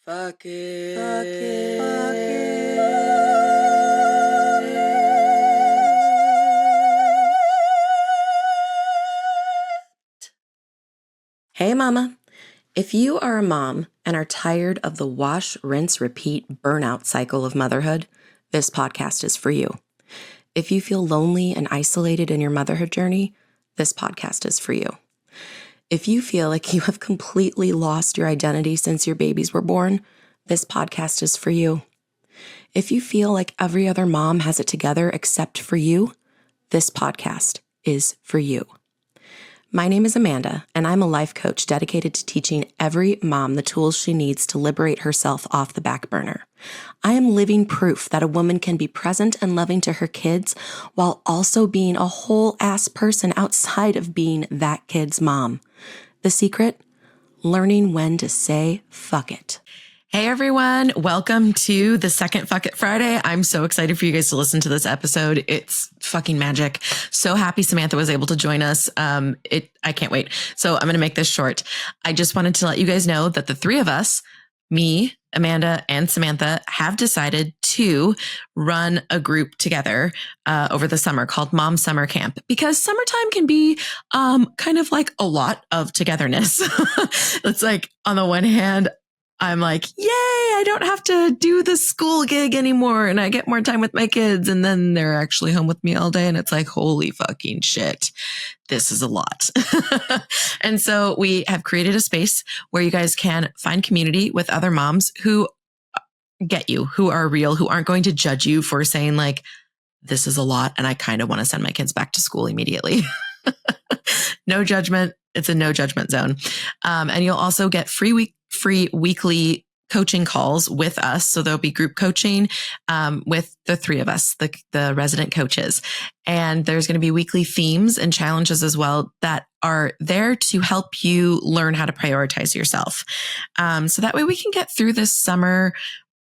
Fuck it. Fuck it. Fuck it. Hey, mama. If you are a mom and are tired of the wash, rinse, repeat burnout cycle of motherhood, this podcast is for you. If you feel lonely and isolated in your motherhood journey, this podcast is for you. If you feel like you have completely lost your identity since your babies were born, this podcast is for you. If you feel like every other mom has it together except for you, this podcast is for you. My name is Amanda, and I'm a life coach dedicated to teaching every mom the tools she needs to liberate herself off the back burner. I am living proof that a woman can be present and loving to her kids while also being a whole-ass person outside of being that kid's mom. The secret? Learning when to say fuck it. Hey everyone, welcome to the second Fuck It Friday. I'm so excited for you guys to listen to this episode. It's fucking magic. So happy Samantha was able to join us. I can't wait. So I'm going to make this short. I just wanted to let you guys know that the three of us, me, Amanda, and Samantha, have decided to run a group together over the summer called Mom Summer Camp, because summertime can be kind of like a lot of togetherness. It's like, on the one hand, I'm like, yay, I don't have to do the school gig anymore and I get more time with my kids. And then they're actually home with me all day. And it's like, holy fucking shit. This is a lot. And so we have created a space where you guys can find community with other moms who get you, who are real, who aren't going to judge you for saying like, this is a lot and I kind of want to send my kids back to school immediately. No judgment. It's a no judgment zone. And you'll also get free weekly coaching calls with us. So there'll be group coaching with the three of us, the resident coaches. And there's going to be weekly themes and challenges as well that are there to help you learn how to prioritize yourself. So that way we can get through this summer,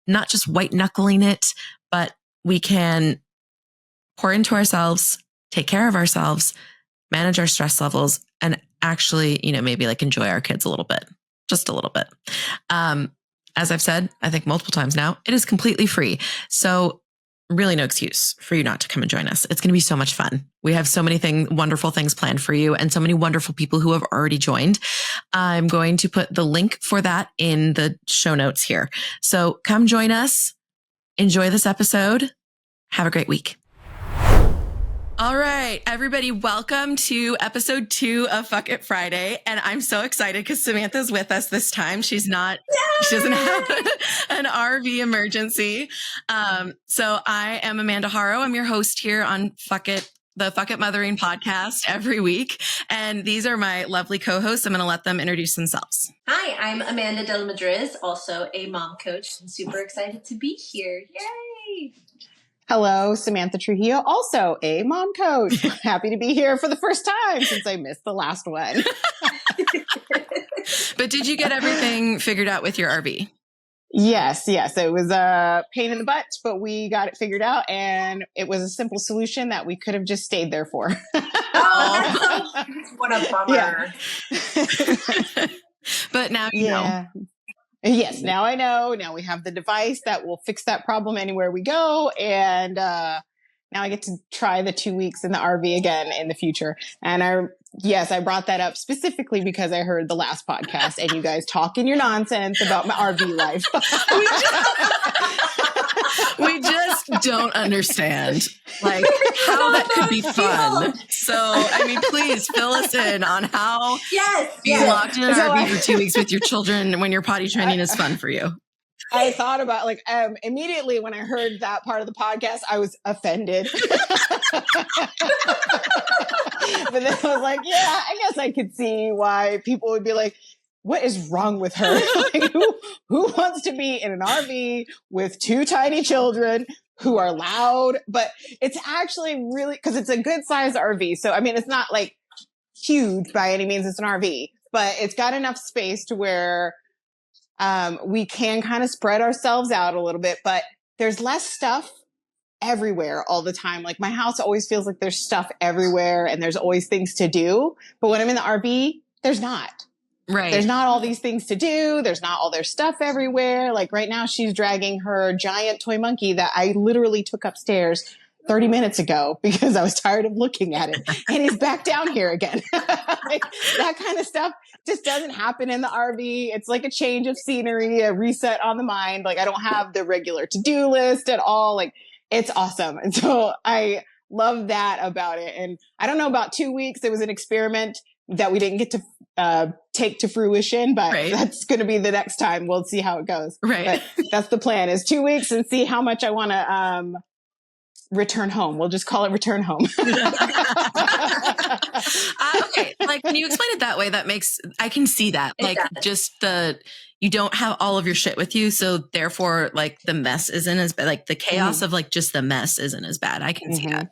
not just white knuckling it, but we can pour into ourselves, take care of ourselves, manage our stress levels, and actually, maybe like enjoy our kids a little bit. Just a little bit. As I've said, I think multiple times now, it is completely free. So really no excuse for you not to come and join us. It's going to be so much fun. We have so many wonderful things planned for you and so many wonderful people who have already joined. I'm going to put the link for that in the show notes here. So come join us. Enjoy this episode. Have a great week. All right, everybody, welcome to episode 2 of Fuck It Friday. And I'm so excited because Samantha's with us this time. She doesn't have an RV emergency. So I am Amanda Haro. I'm your host here on the Fuck It Mothering podcast every week. And these are my lovely co-hosts. I'm going to let them introduce themselves. Hi, I'm Amanda Madriz, also a mom coach. I'm super excited to be here. Yay! Hello, Samantha Trujillo, also a mom coach. Happy to be here for the first time since I missed the last one. But did you get everything figured out with your RV? Yes. It was a pain in the butt, but we got it figured out and it was a simple solution that we could have just stayed there for. Oh, what a bummer. Yeah. But now you know. Yes, now I know. Now we have the device that will fix that problem anywhere we go. And now I get to try the 2 weeks in the RV again in the future. And I brought that up specifically because I heard the last podcast and you guys talking your nonsense about my RV life. We just don't understand like how that could be fun. So, please fill us in on how being locked in an RV for 2 weeks with your children when you're potty training is fun for you. I thought about immediately when I heard that part of the podcast, I was offended. But then I was like, yeah, I guess I could see why people would be like, what is wrong with her? Like, who wants to be in an RV with 2 tiny children who are loud? But it's actually really, because it's a good sized RV. So, it's not like huge by any means. It's an RV, but it's got enough space to where we can kind of spread ourselves out a little bit, but there's less stuff everywhere all the time. Like my house always feels like there's stuff everywhere and there's always things to do. But when I'm in the RV, there's not. Right. There's not all these things to do. There's not all their stuff everywhere. Like right now she's dragging her giant toy monkey that I literally took upstairs 30 minutes ago because I was tired of looking at it, and he's back down here again. Like, that kind of stuff just doesn't happen in the RV. It's like a change of scenery, a reset on the mind. Like I don't have the regular to-do list at all. Like it's awesome. And so I love that about it. And I don't know, about 2 weeks, it was an experiment that we didn't get to take to fruition, but that's going to be the next time. We'll see how it goes. Right. But that's the plan, is 2 weeks and see how much I want to return home. We'll just call it return home. Okay. Like when you explain it that way, I can see that. Like just you don't have all of your shit with you. So therefore like the mess isn't as bad. Like the chaos of like just the mess isn't as bad. I can see that.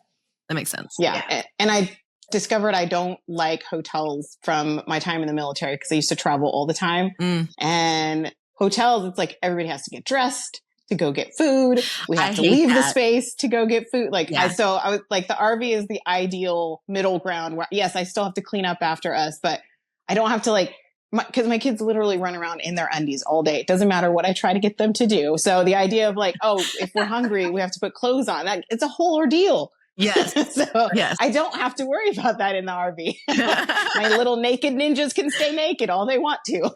That makes sense. Yeah. And I discovered I don't like hotels from my time in the military because I used to travel all the time. And hotels, it's like everybody has to get dressed to go get food. We have to leave the space to go get food. Like so I was like, the RV is the ideal middle ground where, yes, I still have to clean up after us, but I don't have to like, because my kids literally run around in their undies all day. It doesn't matter what I try to get them to do. So the idea of like, oh, if we're hungry, we have to put clothes on. It's a whole ordeal. Yes. So I don't have to worry about that in the RV. My little naked ninjas can stay naked all they want to.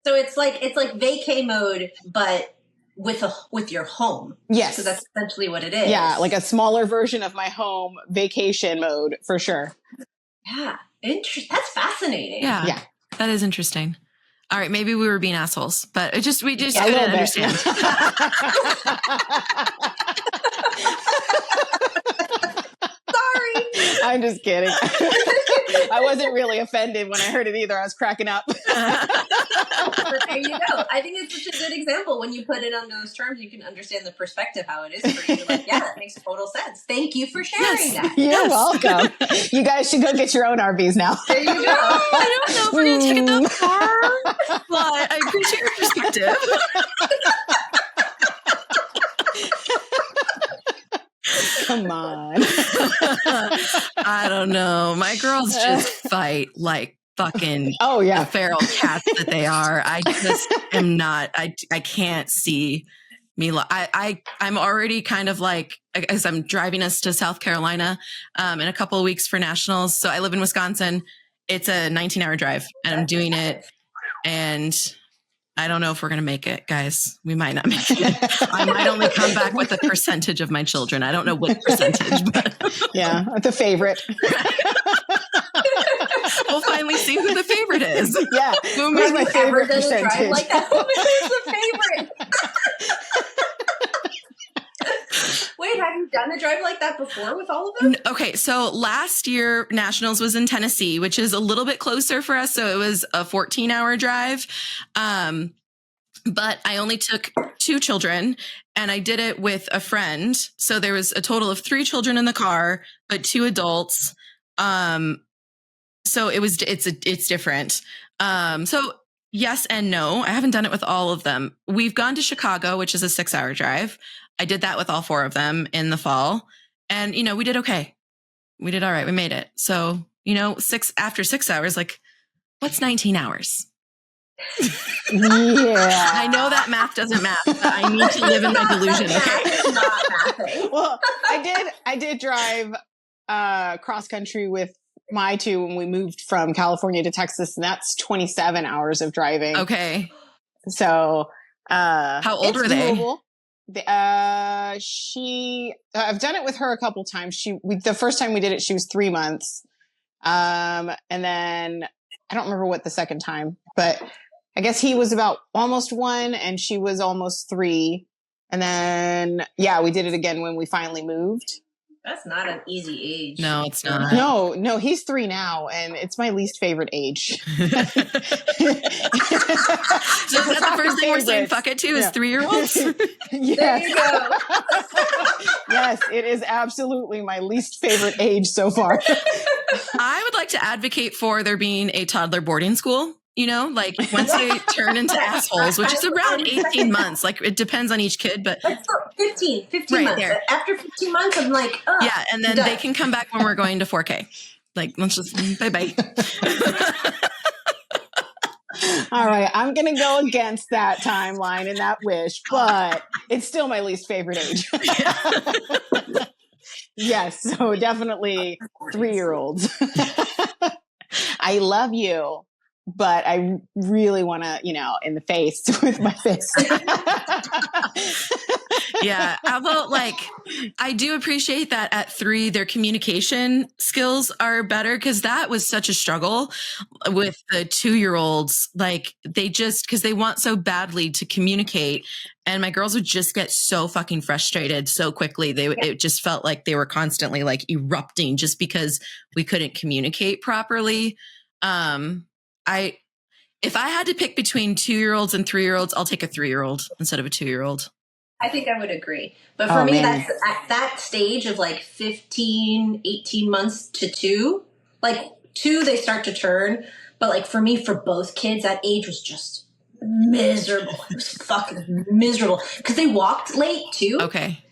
So it's like vacay mode, but with your home. Yes. So that's essentially what it is. Yeah, like a smaller version of my home, vacation mode for sure. Yeah. That's fascinating. Yeah. That is interesting. All right, maybe we were being assholes, but we just couldn't understand. Sorry. I'm just kidding. I wasn't really offended when I heard it either. I was cracking up. There you go. I think it's such a good example. When you put it on those terms, you can understand the perspective, how it is for you. Like, yeah, that makes total sense. Thank you for sharing that. You're welcome. You guys should go get your own RVs now. There you go. I don't know if we're going to take it that far, but I appreciate your perspective. Come on. I don't know. My girls just fight like fucking the feral cats that they are. I just am not, I can't see me. I'm already kind of like, as I'm driving us to South Carolina in a couple of weeks for nationals. So I live in Wisconsin. It's a 19-hour drive and I'm doing it. And I don't know if we're going to make it, guys. We might not make it. I might only come back with a percentage of my children. I don't know what percentage, but yeah, the favorite. We'll finally see who the favorite is. Yeah, who's my favorite percentage? Drive like that? Who's the favorite? Wait, have you done a drive like that before with all of them? Okay, so last year Nationals was in Tennessee, which is a little bit closer for us. So it was a 14-hour drive. But I only took 2 children and I did it with a friend. So there was a total of 3 children in the car, but 2 adults. So it's different. So yes and no. I haven't done it with all of them. We've gone to Chicago, which is a 6-hour drive. I did that with all 4 of them in the fall. And, we did okay. We did all right. We made it. So, after 6 hours, like, what's 19 hours? Yeah. I know that math doesn't math, but I need to live in my delusion. Okay. Not mathing. Well, I did drive cross country with my 2 when we moved from California to Texas, and that's 27 hours of driving. Okay. So, how old were they? Doable. I've done it with her a couple times. The first time we did it, she was 3 months. And then I don't remember what the second time, but I guess he was about almost 1 and she was almost 3. And then, we did it again when we finally moved. That's not an easy age. No, it's not. No, he's 3 now, and it's my least favorite age. So is that the first thing we're saying fuck it to is 3-year-olds? Yes. There you go. Yes, it is absolutely my least favorite age so far. I would like to advocate for there being a toddler boarding school. Like once they turn into assholes, which is around 18 months. Like it depends on each kid, but 15 right months. there. After 15 months, I'm like, yeah. And then they can come back when we're going to 4K. Like, let's just bye-bye. All right. I'm going to go against that timeline and that wish, but it's still my least favorite age. Yes. So definitely 3-year-olds. I love you, but I really want to, in the face with my fist. Yeah. Although, like, I do appreciate that at 3, their communication skills are better, because that was such a struggle with the 2-year-olds. Like, because they want so badly to communicate. And my girls would just get so fucking frustrated so quickly. It just felt like they were constantly like erupting just because we couldn't communicate properly. If I had to pick between 2-year-olds and 3-year-olds, I'll take a 3-year-old instead of a 2-year-old. I think I would agree. But for me, that's at that stage of like 15, 18 months to 2, like 2, they start to turn. But like for me, for both kids, that age was just miserable. It was fucking miserable because they walked late too. Okay.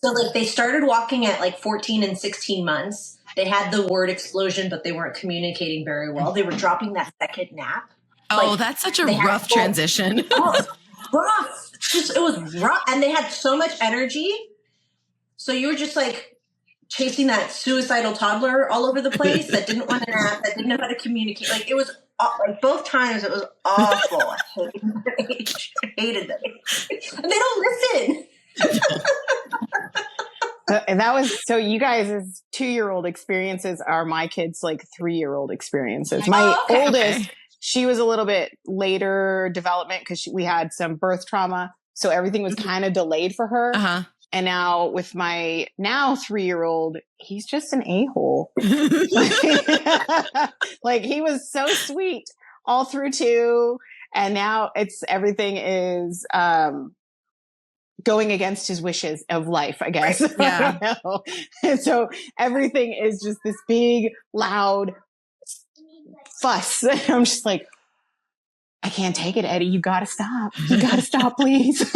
So like they started walking at like 14 and 16 months. They had the word explosion, but they weren't communicating very well. They were dropping that second nap. Oh, like, that's such a rough transition. Oh, rough. It was rough. And they had so much energy. So you were just like chasing that suicidal toddler all over the place that didn't want to nap, that didn't know how to communicate. Like it was like both times it was awful. I hated them. And they don't listen. And that was, so you guys' 2-year-old experiences are my kids' like 3-year-old experiences. My oldest, she was a little bit later development because we had some birth trauma. So everything was kind of delayed for her. Uh-huh. And now with my now 3-year-old, he's just an a-hole. Like he was so sweet all through 2. And now everything is, going against his wishes of life, I guess. Right. Yeah. I don't know. And so everything is just this big, loud fuss. And I'm just like, I can't take it, Eddie. You gotta stop. You gotta stop, please.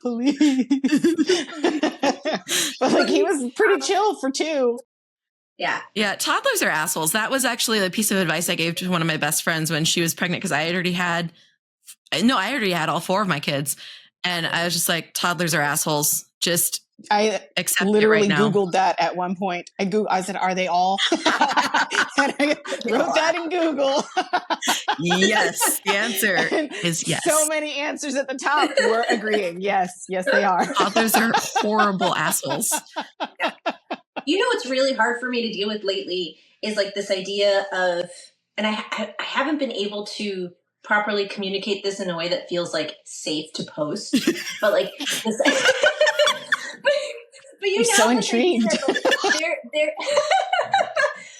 Please. But like he was pretty chill for 2. Yeah. Yeah. Toddlers are assholes. That was actually a piece of advice I gave to one of my best friends when she was pregnant, because I already had all 4 of my kids. And I was just like, toddlers are assholes. Just accept literally it right now. Googled that at one point. I said, are they all? And I wrote that in Google. Yes. The answer is yes. So many answers at the top were agreeing. Yes, they are. Toddlers are horrible assholes. You know what's really hard for me to deal with lately is like this idea of, and I haven't been able to properly communicate this in a way that feels like safe to post, but like this, but you I'm know, so intrigued. They're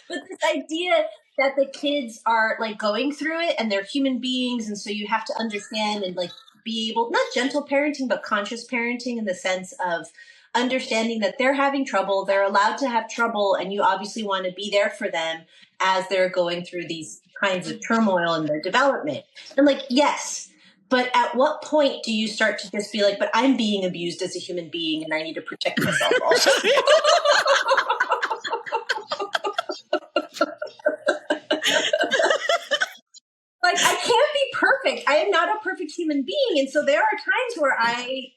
but this idea that the kids are like going through it and they're human beings, and so you have to understand and like be able, not gentle parenting, but conscious parenting in the sense of understanding that they're having trouble, they're allowed to have trouble, and you obviously want to be there for them as they're going through these kinds of turmoil in their development. And like, yes, but at what point do you start to just be like, but I'm being abused as a human being and I need to protect myself also? Like, I can't be perfect. I am not a perfect human being. And so there are times where I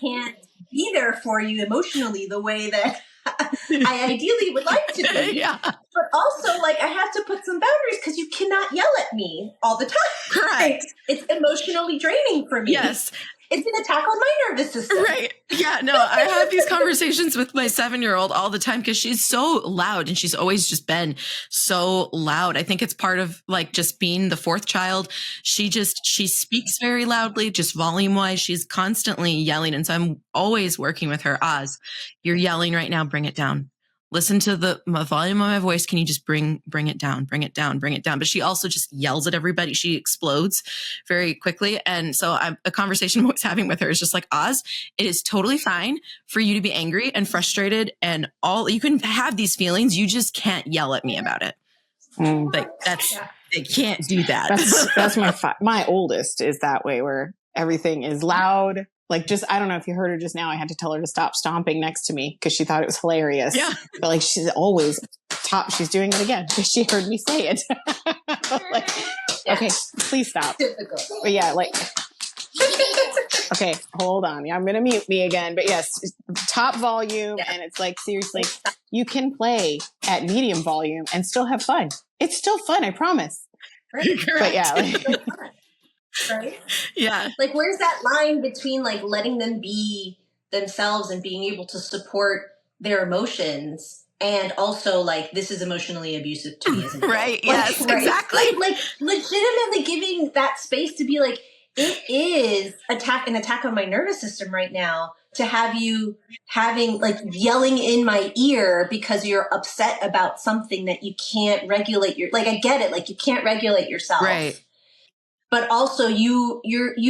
can't be there for you emotionally the way that I ideally would like to be. Yeah. But also, like, I have to put some boundaries because you cannot yell at me all the time. Correct. It's emotionally draining for me. Yes. It's an attack on my nervous system. Right. Yeah. No, I have these conversations with my 7-year-old all the time because she's so loud, and she's always just been so loud. I think it's part of like just being the 4th child. She speaks very loudly, just volume wise. She's constantly yelling. And so I'm always working with her. Oz, you're yelling right now. Bring it down. Listen to the volume of my voice. Can you just bring it down, bring it down, bring it down? But she also just yells at everybody. She explodes very quickly. And so a conversation I was having with her is just like, Oz, it is totally fine for you to be angry and frustrated and you can have these feelings. You just can't yell at me about it. Like they can't do that. That's my oldest is that way, where everything is loud. Like, just, I don't know if you heard her just now. I had to tell her to stop stomping next to me because she thought it was hilarious. Yeah. But like, she's always Stop. She's doing it again. She heard me say it. Like, okay, please stop. Typical. But yeah, like, okay, hold on. I'm going to mute me again. But yes, top volume. And it's like, seriously, you can play at medium volume and still have fun. It's still fun, I promise. Right. But yeah. Like, right? Yeah. Like, where's that line between like letting them be themselves and being able to support their emotions, and also like, this is emotionally abusive to me as an adult. Right. Like, Yes, right? exactly. Like legitimately giving that space to be like, it is an attack on my nervous system right now to have you having like yelling in my ear because you're upset about something that you can't regulate I get it. Like, you can't regulate yourself. Right. But also you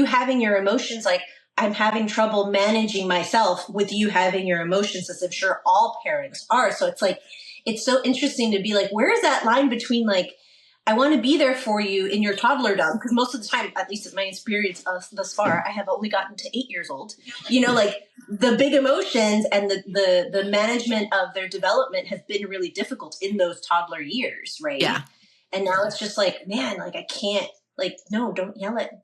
having your emotions, like, I'm having trouble managing myself with you having your emotions, as I'm sure all parents are. So it's like, it's so interesting to be like, where is that line between like, I want to be there for you in your toddlerdom? Because most of the time, at least in my experience thus far, I have only gotten to 8 years old. You know, like the big emotions and the management of their development has been really difficult in those toddler years, right? Yeah. And now it's just like, man, like I can't. Like, no,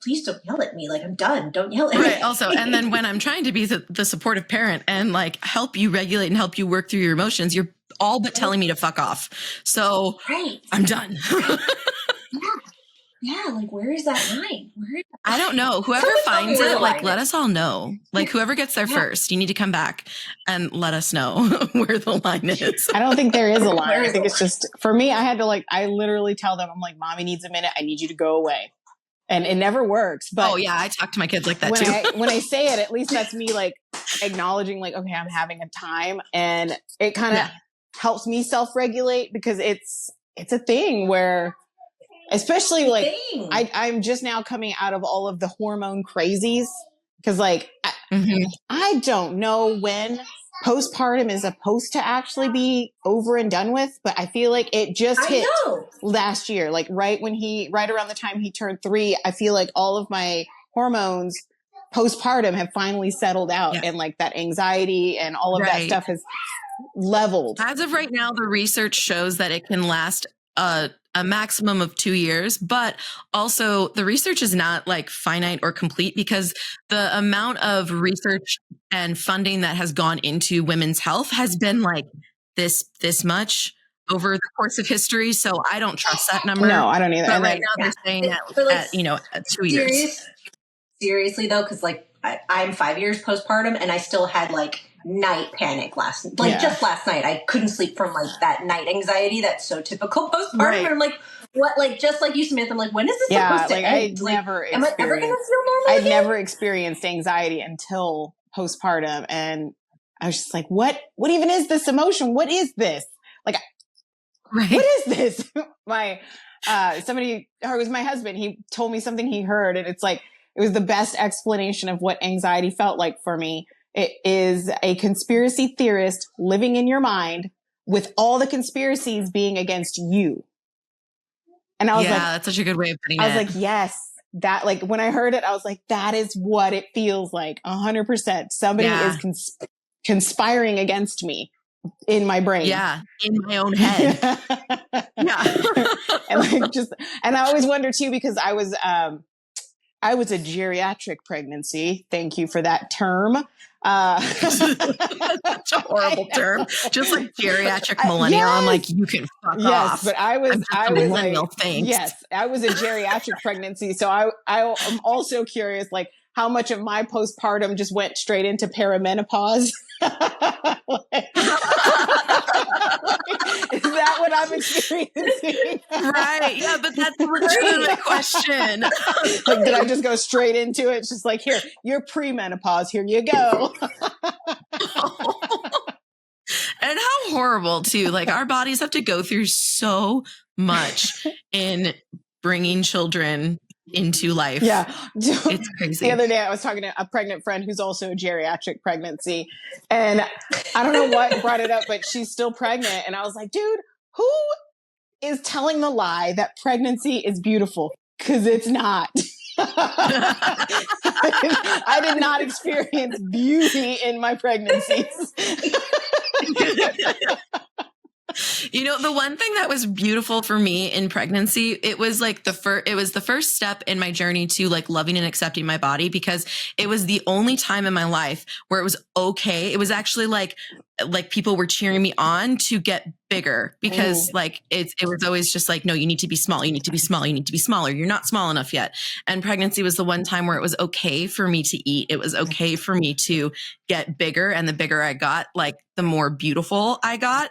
please don't yell at me. Like, I'm done. Don't yell at me. Right. Also, and then when I'm trying to be the supportive parent and like help you regulate and help you work through your emotions, you're all but telling me to fuck off. So right. I'm done. Yeah. Like, where is that line? I don't know. Whoever finds it, like, let us all know. Like, whoever gets there first, you need to come back and let us know where the line is. I don't think there is a line. I think it's just, for me, I literally tell them, I'm like, mommy needs a minute. I need you to go away. And it never works. But oh yeah, I talk to my kids like that too. When I say it, at least that's me like acknowledging like, okay, I'm having a time, and it kind of helps me self-regulate, because it's a thing where, especially like I'm just now coming out of all of the hormone crazies, because like I don't know when postpartum is supposed to actually be over and done with, but I feel like it just hit last year, like right around the time he turned 3. I feel like all of my hormones postpartum have finally settled out, and like that anxiety and all of that stuff has leveled. As of right now, the research shows that it can last a maximum of 2 years, but also the research is not like finite or complete, because the amount of research and funding that has gone into women's health has been like this much over the course of history. So I don't trust that number. No, I don't either. But and right now they're saying at 2 years. Seriously though, because like I'm 5 years postpartum and I still had like night panic just last night. I couldn't sleep from like that night anxiety that's so typical postpartum. Right. And I'm like, what? Like, just like you, Samantha, I'm like, when is this supposed to end? Am I ever going to feel normal again? Never experienced anxiety until postpartum, and I was just like, what even is this emotion? What is this? Like, what is this? Somebody, or it was my husband, he told me something he heard, and it's like, it was the best explanation of what anxiety felt like for me. It is a conspiracy theorist living in your mind with all the conspiracies being against you. And I was like, that's such a good way of putting it. I was like, yes, that, like, when I heard it, I was like, that is what it feels like. 100%. Somebody is conspiring against me in my brain. Yeah. In my own head. And I always wonder too, because I was a geriatric pregnancy. Thank you for that term. Such a horrible term. Just like geriatric millennial. Yes. I'm like, you can fuck off. Yes, but I was millennial. Like, thanks. Yes, I was a geriatric pregnancy. So I'm also curious, like, how much of my postpartum just went straight into perimenopause? Is that what I'm experiencing? Right. Yeah, but that's a legitimate question. Like, did I just go straight into it? It's just like, here, you're premenopause. Here you go. And how horrible too. Like, our bodies have to go through so much in bringing children into life. Yeah. It's crazy. The other day I was talking to a pregnant friend who's also a geriatric pregnancy, and I don't know what brought it up, but she's still pregnant. And I was like, dude, who is telling the lie that pregnancy is beautiful? Because it's not. I did not experience beauty in my pregnancies. The one thing that was beautiful for me in pregnancy, it was like the first step in my journey to like loving and accepting my body, because it was the only time in my life where it was okay. It was actually like people were cheering me on to get bigger, because like it was always just like, no, you need to be small. You need to be small. You need to be smaller. You're not small enough yet. And pregnancy was the one time where it was okay for me to eat. It was okay for me to get bigger. And the bigger I got, like the more beautiful I got.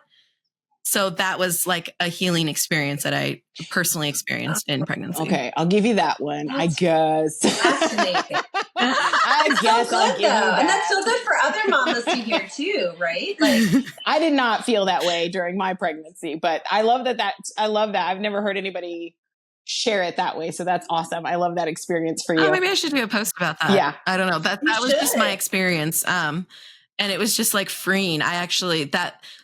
So that was like a healing experience that I personally experienced in pregnancy. Okay, I'll give you that one. I guess. Fascinating. I guess so I'll give you that. And that's so good for other mamas to hear too, right? Like, I did not feel that way during my pregnancy, but I love that. I love that. I've never heard anybody share it that way. So that's awesome. I love that experience for you. Oh, maybe I should do a post about that. Yeah. I don't know. That was just my experience. And it was just like freeing.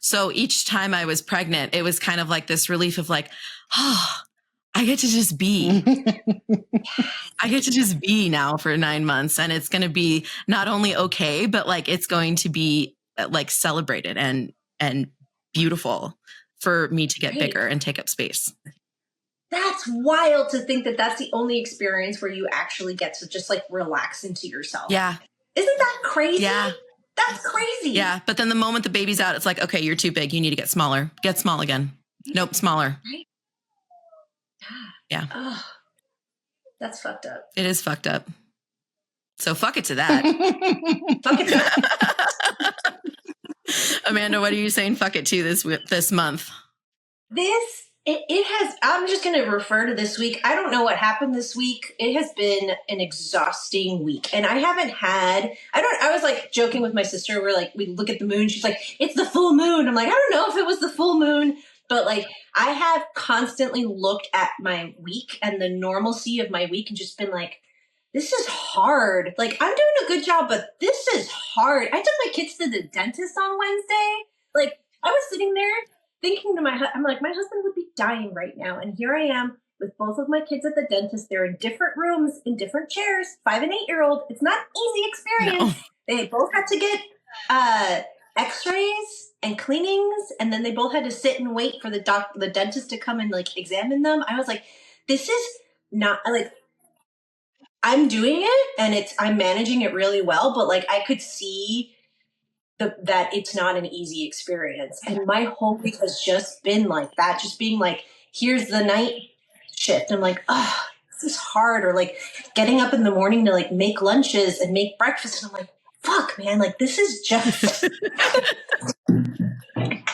So each time I was pregnant, it was kind of like this relief of like, I get to just be. I get to just be now for 9 months. And it's going to be not only okay, but like it's going to be like celebrated and beautiful for me to get bigger and take up space. That's wild to think that that's the only experience where you actually get to just like relax into yourself. Yeah. Isn't that crazy? Yeah. That's crazy. Yeah. But then the moment the baby's out, it's like, okay, you're too big. You need to get smaller. Get small again. Nope. Smaller. Right? Yeah. Oh, that's fucked up. It is fucked up. So fuck it to that. Fuck it to that. Amanda, what are you saying fuck it to this month? It has, I'm just going to refer to this week. I don't know what happened this week. It has been an exhausting week. And I was like joking with my sister. We look at the moon. She's like, it's the full moon. I'm like, I don't know if it was the full moon, but like I have constantly looked at my week and the normalcy of my week and just been like, this is hard. Like I'm doing a good job, but this is hard. I took my kids to the dentist on Wednesday. Like I was sitting there thinking to I'm like, my husband would be dying right now. And here I am with both of my kids at the dentist. They're in different rooms, in different chairs, 5 and 8-year-old. It's not an easy experience. No. They both had to get x-rays and cleanings. And then they both had to sit and wait for the dentist to come and like examine them. I was like, this is not like, I'm doing it and I'm managing it really well. But like, I could see that it's not an easy experience. And my whole week has just been like that, just being like, here's the night shift. I'm like, oh, this is hard. Or like getting up in the morning to like make lunches and make breakfast. And I'm like, fuck, man, like this is just,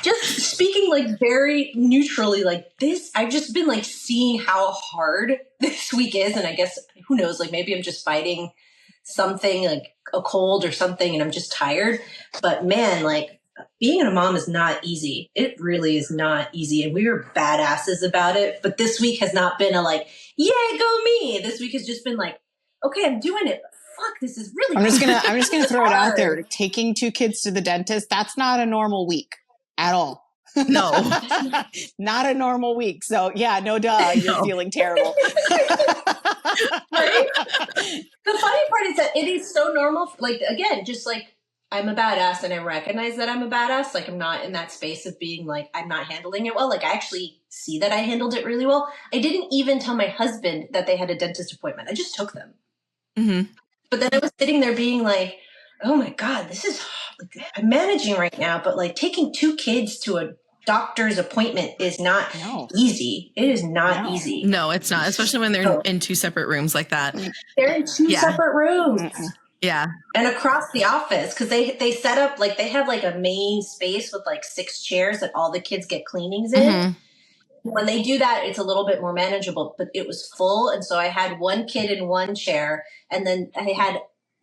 just speaking like very neutrally like this. I've just been like seeing how hard this week is. And I guess, who knows, like maybe I'm just fighting something like a cold or something and I'm just tired. But man, like being a mom is not easy. It really is not easy. And we were badasses about it. But this week has not been a like, yay, go me. This week has just been like, okay, I'm doing it. But fuck, this is really I'm just gonna throw it out there. Taking 2 kids to the dentist, that's not a normal week at all. No. Not a normal week. So yeah, no duh, you're feeling terrible. Right? The funny part is that it is so normal. Like, again, just like I'm a badass and I recognize that I'm a badass. Like I'm not in that space of being like, I'm not handling it well. Like I actually see that I handled it really well. I didn't even tell my husband that they had a dentist appointment. I just took them. Mm-hmm. But then I was sitting there being like, oh my God, this is, like, I'm managing right now, but like taking 2 kids to a doctor's appointment is not easy. It is not easy. No, it's not, especially when they're in 2 separate rooms like that. They're in 2 separate rooms. Mm-mm. Yeah. And across the office, because they set up, like, they have like a main space with like 6 chairs that all the kids get cleanings in. Mm-hmm. When they do that, it's a little bit more manageable, but it was full. And so I had 1 kid in 1 chair, and then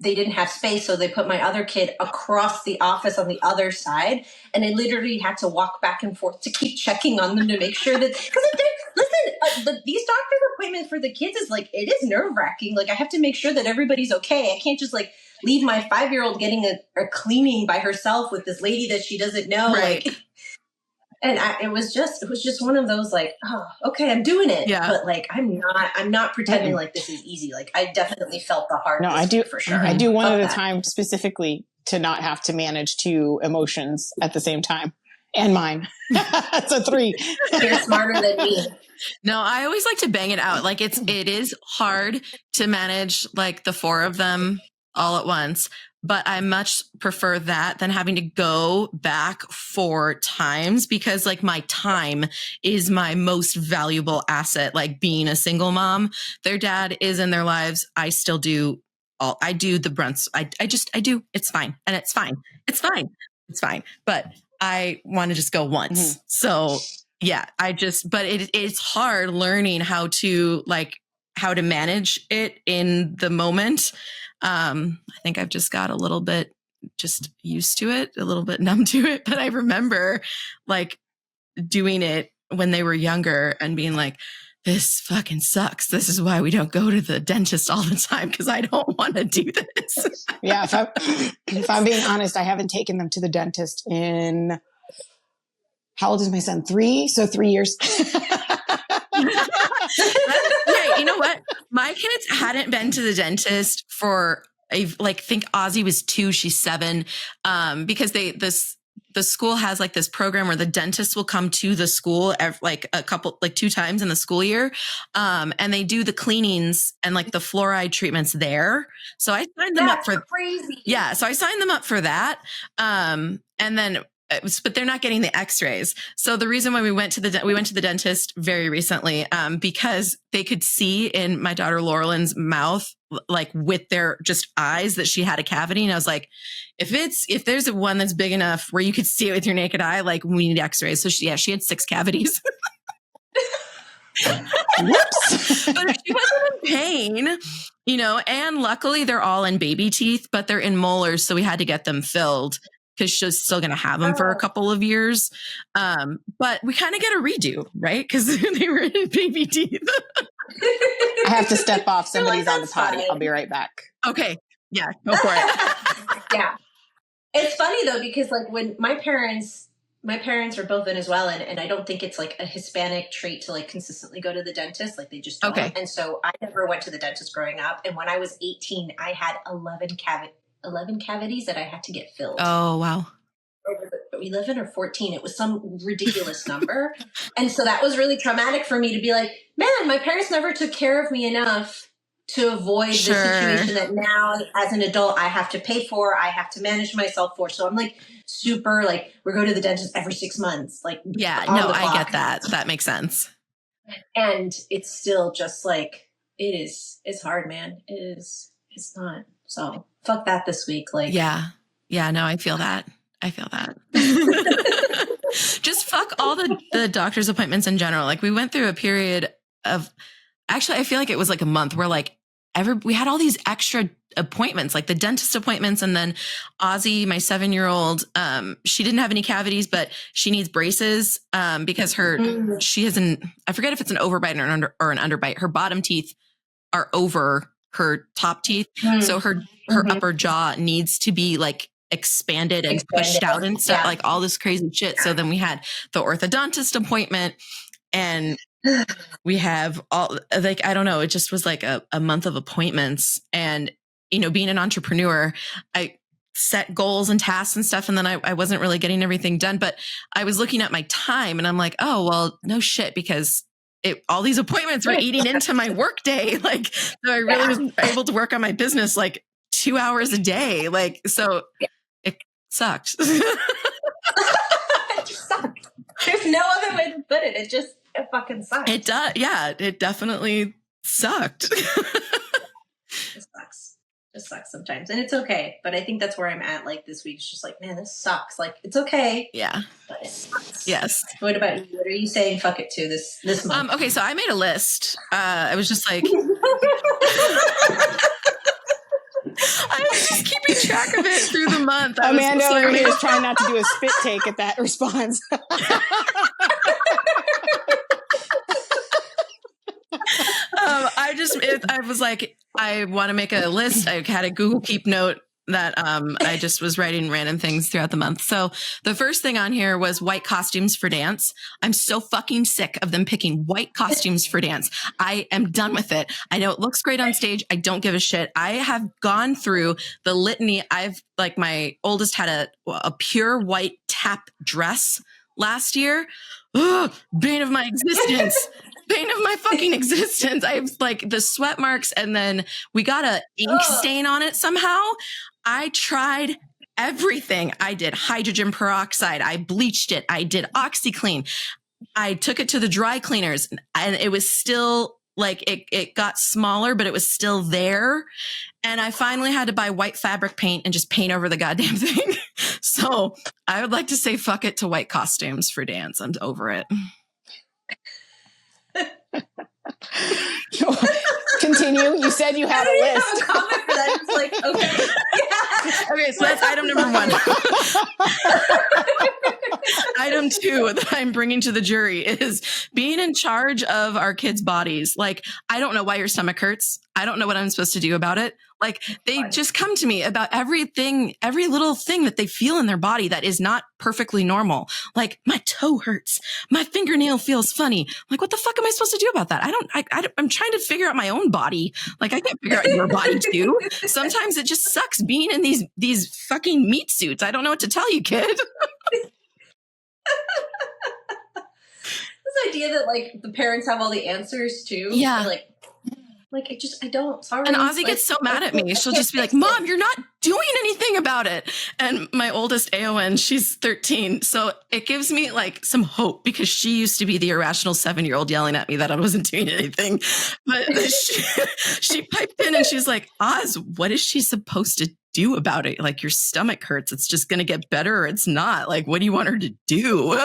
they didn't have space. So they put my other kid across the office on the other side. And I literally had to walk back and forth to keep checking on them to make sure that, because these doctor's appointments for the kids is like, it is nerve wracking. Like I have to make sure that everybody's okay. I can't just like leave my 5-year-old getting a cleaning by herself with this lady that she doesn't know. Right. Like, and it was just one of those like, oh, okay, I'm doing it. Yeah. But like, I'm not pretending like this is easy. Like I definitely felt the hard. No, I do for sure. I do one at a time specifically to not have to manage 2 emotions at the same time. And mine. So 3. You're smarter than me. No, I always like to bang it out. Like it is hard to manage like the 4 of them all at once, but I much prefer that than having to go back 4 times, because like my time is my most valuable asset. Like being a single mom, their dad is in their lives. I still do I do the brunts. I do. It's fine. And it's fine. It's fine. It's fine. But I want to just go once. So yeah, but it's hard learning how to manage it in the moment. I think I've just got a little bit just used to it, a little bit numb to it. But I remember like doing it when they were younger and being like, this fucking sucks. This is why we don't go to the dentist all the time, because I don't want to do this. Yeah, if I'm being honest, I haven't taken them to the dentist in, how old is my son? 3? So 3 years. Yeah, you know what? My kids hadn't been to the dentist for think Ozzy was 2, she's 7, because the school has like this program where the dentist will come to the school like 2 times in the school year. And they do the cleanings and like the fluoride treatments there. So I signed them up for crazy. Yeah. So I signed them up for that. And then, but they're not getting the x-rays. So the reason why we went to the dentist very recently, because they could see in my daughter Laurelyn's mouth, like with their just eyes, that she had a cavity. And I was like, if there's one that's big enough where you could see it with your naked eye, like we need x-rays. So she had 6 cavities. Whoops. But she wasn't in pain, and luckily they're all in baby teeth, but they're in molars. So we had to get them filled, because she's still going to have them for a couple of years. But we kind of get a redo, right? Because they were in baby teeth. I have to step off. Somebody's on the potty. I'll be right back. Okay. Yeah, go for it. Yeah. It's funny though, because like when my parents are both Venezuelan, and I don't think it's like a Hispanic trait to like consistently go to the dentist. Like they just don't. Okay. And so I never went to the dentist growing up. And when I was 18, I had 11 cavities that I had to get filled. Oh, wow. 11 or 14. It was some ridiculous number. And so that was really traumatic for me to be like, man, my parents never took care of me enough to avoid the situation that now as an adult I have to pay for, I have to manage myself for. So I'm like super like, we're going to the dentist every 6 months. Like, yeah, no, I get that. That makes sense. And it's still just like, it's hard, man. It's not. So fuck that this week. Like, yeah, no, I feel that. Just fuck all the doctor's appointments in general. Like we went through a period of, actually, I feel like it was like a month where like we had all these extra appointments, like the dentist appointments. And then Ozzy, my 7-year-old, she didn't have any cavities, but she needs braces, because she has I forget if it's an overbite or an underbite. Her bottom teeth are over her top teeth. So her upper jaw needs to be like expanded and pushed out and stuff, like all this crazy shit. So then we had the orthodontist appointment, and we have all like, I don't know, it just was like a month of appointments. And, being an entrepreneur, I set goals and tasks and stuff. And then I wasn't really getting everything done, but I was looking at my time and I'm like, oh, well, no shit, because all these appointments were eating into my work day. Like, so I really was able to work on my business like 2 hours a day. Like, so it sucked. It just sucked. There's no other way to put it. It fucking sucks. It does. Yeah, it definitely sucked. It sucks sometimes. And it's okay. But I think that's where I'm at. Like this week, it's just like, man, this sucks. Like, it's okay. Yeah. But it sucks. Yes. What about you? What are you saying fuck it to this month? Okay, so I made a list. I was just like, I was just keeping track of it through the month. Amanda over here is trying not to do a spit take at that response. I was like, I want to make a list. I had a Google Keep note that I just was writing random things throughout the month. So the first thing on here was white costumes for dance. I'm so fucking sick of them picking white costumes for dance. I am done with it. I know it looks great on stage. I don't give a shit. I have gone through the litany. My oldest had a pure white tap dress, last year, bane of my existence. Bane of my fucking existence. I have like the sweat marks, and then we got a ink stain on it somehow. I tried everything. I did hydrogen peroxide. I bleached it. I did OxyClean. I took it to the dry cleaners, and it was still like it got smaller, but it was still there. And I finally had to buy white fabric paint and just paint over the goddamn thing. So I would like to say fuck it to white costumes for dance. I'm over it. Continue. You said you had a list. I have a comment for that. It's like, okay. Yeah. Okay, so that's item number 1. Item 2 that I'm bringing to the jury is being in charge of our kids' bodies. Like, I don't know why your stomach hurts. I don't know what I'm supposed to do about it. Like, they just come to me about everything, every little thing that they feel in their body that is not perfectly normal. Like, my toe hurts. My fingernail feels funny. Like, what the fuck am I supposed to do about that? I'm trying to figure out my own body. Like, I can't figure out your body too. Sometimes it just sucks being in these fucking meat suits. I don't know what to tell you, kid. This idea that like the parents have all the answers too. Yeah. Like I don't. Sorry. And Ozzy gets so mad at me. She'll just be like, Mom, you're not doing anything about it. And my oldest AON, she's 13. So it gives me like some hope, because she used to be the irrational 7-year-old yelling at me that I wasn't doing anything. But she piped in and she's like, Oz, what is she supposed to do about it? Like, your stomach hurts. It's just going to get better, or it's not. Like, what do you want her to do?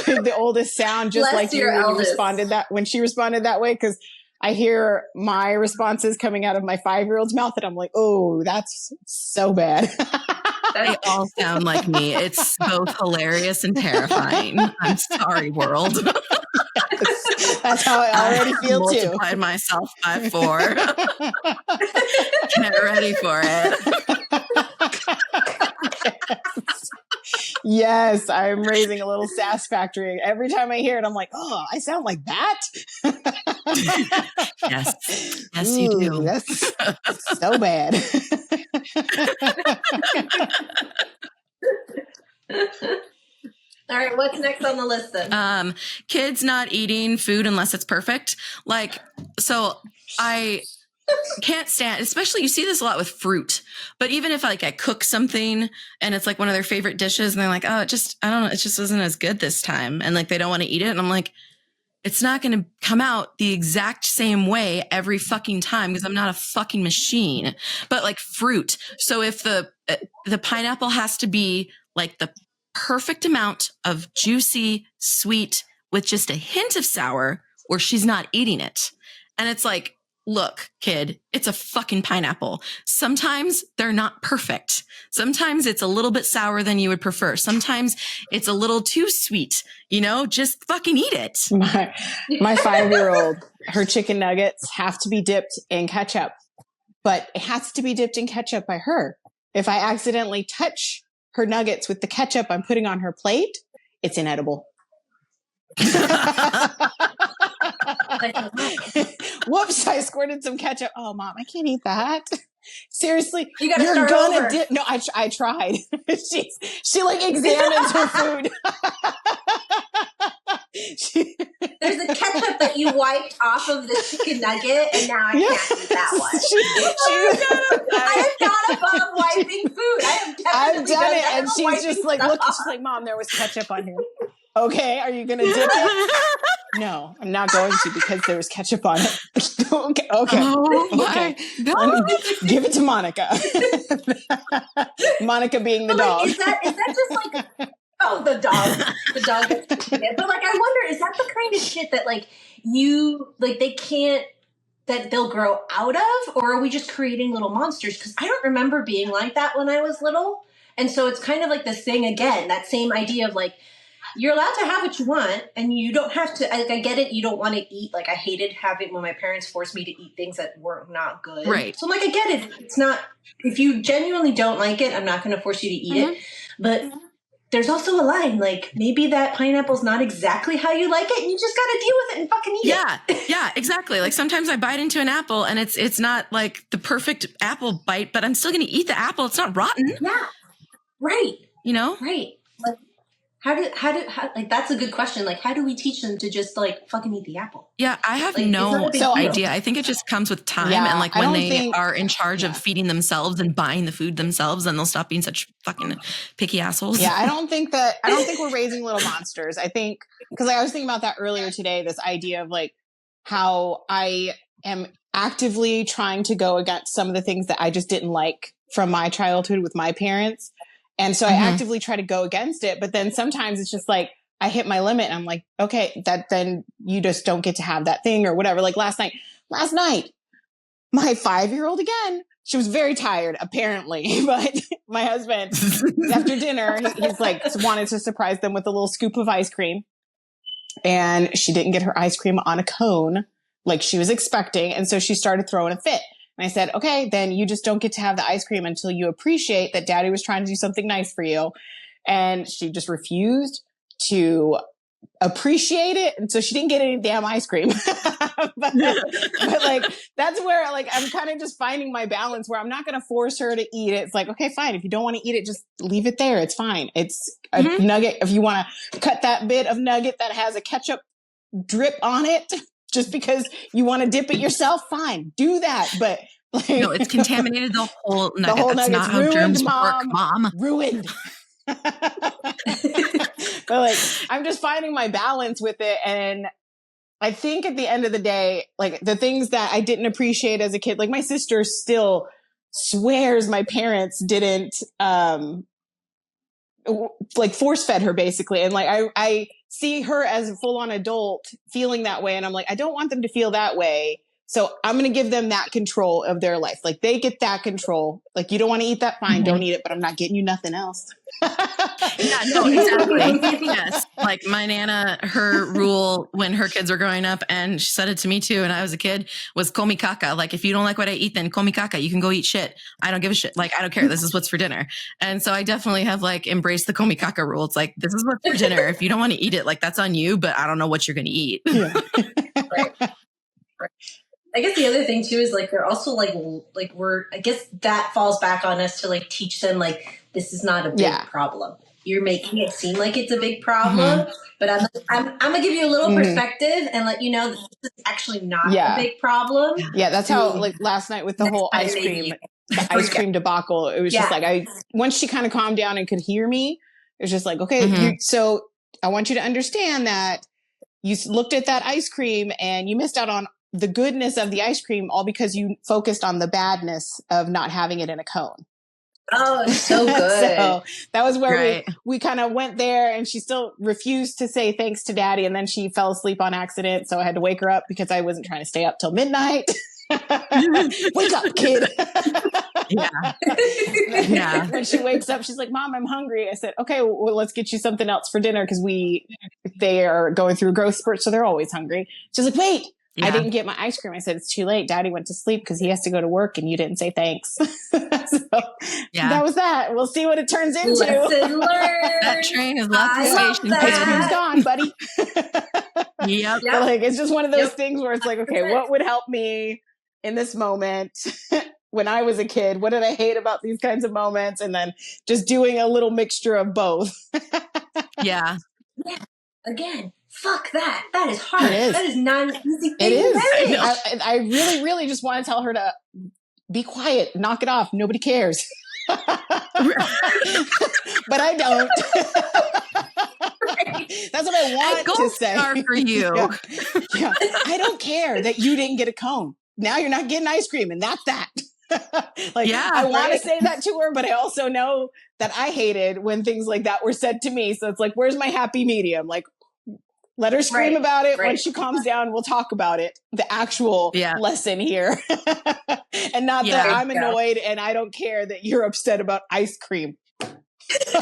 Did the oldest sound just Bless like you when you responded that, when she responded that way? Because I hear my responses coming out of my 5-year-old's mouth, and I'm like, oh, that's so bad. They all sound like me. It's both hilarious and terrifying. I'm sorry, world. That's how I already feel too. Multiplied myself by 4. Get ready for it. Yes, I'm raising a little sass factory. Every time I hear it, I'm like, oh, I sound like that? Yes, you do. That's so bad. All right, what's next on the list then? Kids not eating food unless it's perfect. Like, so I can't stand, especially you see this a lot with fruit, but even if like I cook something and it's like one of their favorite dishes and they're like, oh, I don't know, it just wasn't as good this time. And like, they don't want to eat it. And I'm like, it's not going to come out the exact same way every fucking time, because I'm not a fucking machine. But like fruit. So if the pineapple has to be like the perfect amount of juicy, sweet with just a hint of sour, or she's not eating it. And it's like, look, kid, it's a fucking pineapple. Sometimes they're not perfect. Sometimes it's a little bit sour than you would prefer. Sometimes it's a little too sweet, just fucking eat it. My 5-year-old, her chicken nuggets have to be dipped in ketchup, but it has to be dipped in ketchup by her. If I accidentally touch her nuggets with the ketchup I'm putting on her plate, it's inedible. Whoops, I squirted some ketchup. Oh, Mom, I can't eat that. Seriously, you're gonna dip. No, I tried. She like examines her food. There's a ketchup that you wiped off of the chicken nugget, and now I can't eat that one. I am not above wiping food. I've done it, and she's just like, look, she's like, Mom, there was ketchup on here. Okay, are you going to dip it? No, I'm not going to, because there was ketchup on it. Okay. Oh okay. Give it to Monica. Monica being the dog. Is that just like, oh, the dog. The dog. But like, I wonder, is that the kind of shit that like they can't, that they'll grow out of? Or are we just creating little monsters? Because I don't remember being like that when I was little. And so it's kind of like this thing again, that same idea of like, you're allowed to have what you want, and you don't have to, like, I get it, you don't want to eat, like, I hated having, when my parents forced me to eat things that were not good. Right. So I'm like, I get it. It's not, if you genuinely don't like it, I'm not going to force you to eat it. But there's also a line, like maybe that pineapple's not exactly how you like it, and you just got to deal with it and fucking eat it. Yeah, exactly. Like sometimes I bite into an apple and it's not like the perfect apple bite, but I'm still going to eat the apple. It's not rotten. Yeah. Right. You know? Right. Like, how like, that's a good question. Like, how do we teach them to just like fucking eat the apple? Yeah, I have Like, no it's not a big idea. deal. I think it just comes with time. Yeah, And like I when don't they think- are in charge of feeding themselves and buying the food themselves, then they'll stop being such fucking picky assholes. Yeah, I don't think we're raising little monsters. I think, because I was thinking about that earlier today, this idea of like how I am actively trying to go against some of the things that I just didn't like from my childhood with my parents. And so I actively try to go against it. But then sometimes it's just like, I hit my limit and I'm like, okay, then you just don't get to have that thing or whatever. Like last night, my 5-year-old again, she was very tired apparently, but my husband after dinner, he's like wanted to surprise them with a little scoop of ice cream. And she didn't get her ice cream on a cone like she was expecting. And so she started throwing a fit. And I said, okay, then you just don't get to have the ice cream until you appreciate that daddy was trying to do something nice for you. And she just refused to appreciate it. And so she didn't get any damn ice cream. but like, that's where like, I'm kind of just finding my balance where I'm not going to force her to eat it. It's like, okay, fine. If you don't want to eat it, just leave it there. It's fine. It's a nugget. If you want to cut that bit of nugget that has a ketchup drip on it, just because you want to dip it yourself, fine, do that. But like, no, it's contaminated the whole nugget. The whole That's nugget's not how ruined, germs Mom. work, Mom. Ruined. But like, I'm just finding my balance with it. And I think at the end of the day, like the things that I didn't appreciate as a kid, like my sister still swears my parents didn't, like force fed her basically. And like, I see her as a full on adult feeling that way. And I'm like, I don't want them to feel that way. So I'm going to give them that control of their life. Like they get that control. Like you don't want to eat that, fine, don't eat it, but I'm not getting you nothing else. Yeah, no, exactly. Yes. Like my Nana, her rule when her kids were growing up, and she said it to me too, and I was a kid, was komi caca. Like if you don't like what I eat, then komi caca. You can go eat shit. I don't give a shit. Like I don't care. This is what's for dinner. And so I definitely have like embraced the komi caca rule. It's like, this is what's for dinner. If you don't want to eat it, like that's on you, but I don't know what you're going to eat. Yeah. Right. I guess the other thing too is like they're also like I guess that falls back on us to like teach them like this is not a big problem. You're making it seem like it's a big problem, but I'm gonna give you a little perspective and let you know that this is actually not a big problem. Yeah, that's how like last night with the whole ice cream debacle. It was just like once she kind of calmed down and could hear me, it was just like, okay, so I want you to understand that you looked at that ice cream and you missed out on the goodness of the ice cream all because you focused on the badness of not having it in a cone. Oh, so good. So that was where we kind of went there, and she still refused to say thanks to daddy. And then she fell asleep on accident. So I had to wake her up because I wasn't trying to stay up till midnight. Wake up, kid. Yeah. When she wakes up, she's like, Mom, I'm hungry. I said, okay, well, let's get you something else for dinner. Cause they are going through growth spurts. So they're always hungry. She's like, wait. I didn't get my ice cream. I said, it's too late. Daddy went to sleep because he has to go to work and you didn't say thanks. So that was that. We'll see what it turns into. Lesson learned. That train has left the station. Ice cream's gone, buddy. Yep. But like, it's just one of those things where it's like, okay, what would help me in this moment when I was a kid? What did I hate about these kinds of moments? And then just doing a little mixture of both. Yeah. Again. Fuck that. That is hard. It is. That is not an easy thing. It is. To manage. I really, really just want to tell her to be quiet, knock it off. Nobody cares. But I don't. That's what I want to say. For you. Yeah. I don't care that you didn't get a cone. Now you're not getting ice cream, and that's that. I want to say that to her, but I also know that I hated when things like that were said to me. So it's like, where's my happy medium? Like, let her scream about it. When she calms down, we'll talk about it. The actual lesson here. And not that I'm annoyed and I don't care that you're upset about ice cream. Because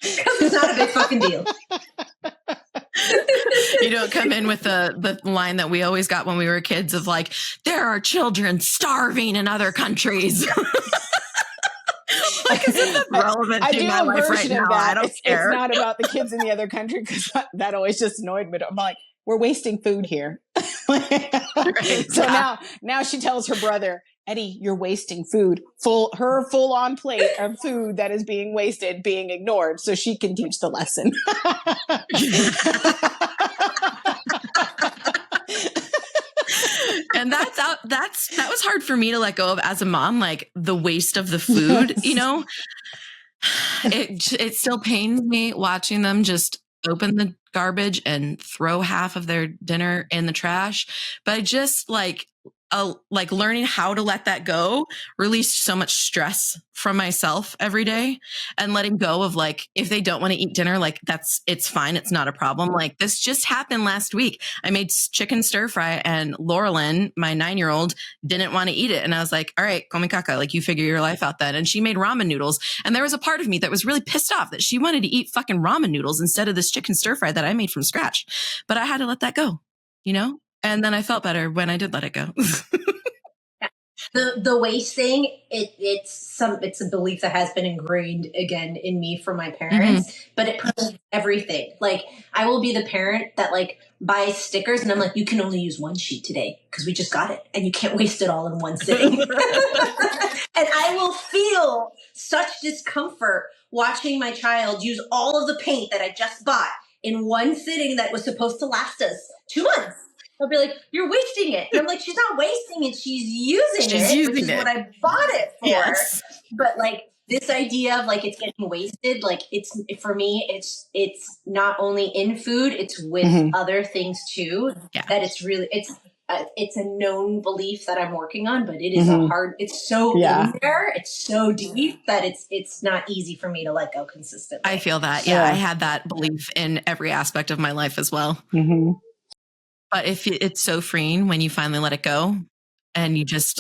it's not a big fucking deal. You don't come in with the line that we always got when we were kids of like, there are children starving in other countries. Like, as if that's relevant I to do my a life right version of now. that. I don't It's care. not about the kids in the other country because that always just annoyed me. I'm like, we're wasting food here. Right, So yeah. now she tells her brother, Eddie, you're wasting food. Her full on plate of food that is being wasted, being ignored, so she can teach the lesson. And that was hard for me to let go of as a mom, like the waste of the food, Yes. you know. It still pains me watching them just open the garbage and throw half of their dinner in the trash. But I just like learning how to let that go released so much stress from myself every day, and letting go of like, if they don't want to eat dinner, like it's fine. It's not a problem. Like this just happened last week. I made chicken stir fry and Laurelyn, my 9-year-old, didn't want to eat it. And I was like, all right, come kaka, like you figure your life out then. And she made ramen noodles. And there was a part of me that was really pissed off that she wanted to eat fucking ramen noodles instead of this chicken stir fry that I made from scratch. But I had to let that go, you know? And then I felt better when I did let it go. The waste thing, it's a belief that has been ingrained again in me from my parents, but it permeates everything. Like I will be the parent that like buys stickers and I'm like, you can only use one sheet today because we just got it and you can't waste it all in one sitting. And I will feel such discomfort watching my child use all of the paint that I just bought in one sitting that was supposed to last us 2 months. I'll be like, you're wasting it. And I'm like, she's not wasting it. She's using it, which is what I bought it for. Yes. But like this idea of like, it's getting wasted. Like it's, for me, it's not only in food, it's with other things too, that it's really, it's a known belief that I'm working on, but it is it's so in there. It's so deep that it's not easy for me to let go consistently. I feel that. Yeah. I had that belief in every aspect of my life as well. But it's so freeing when you finally let it go and you just,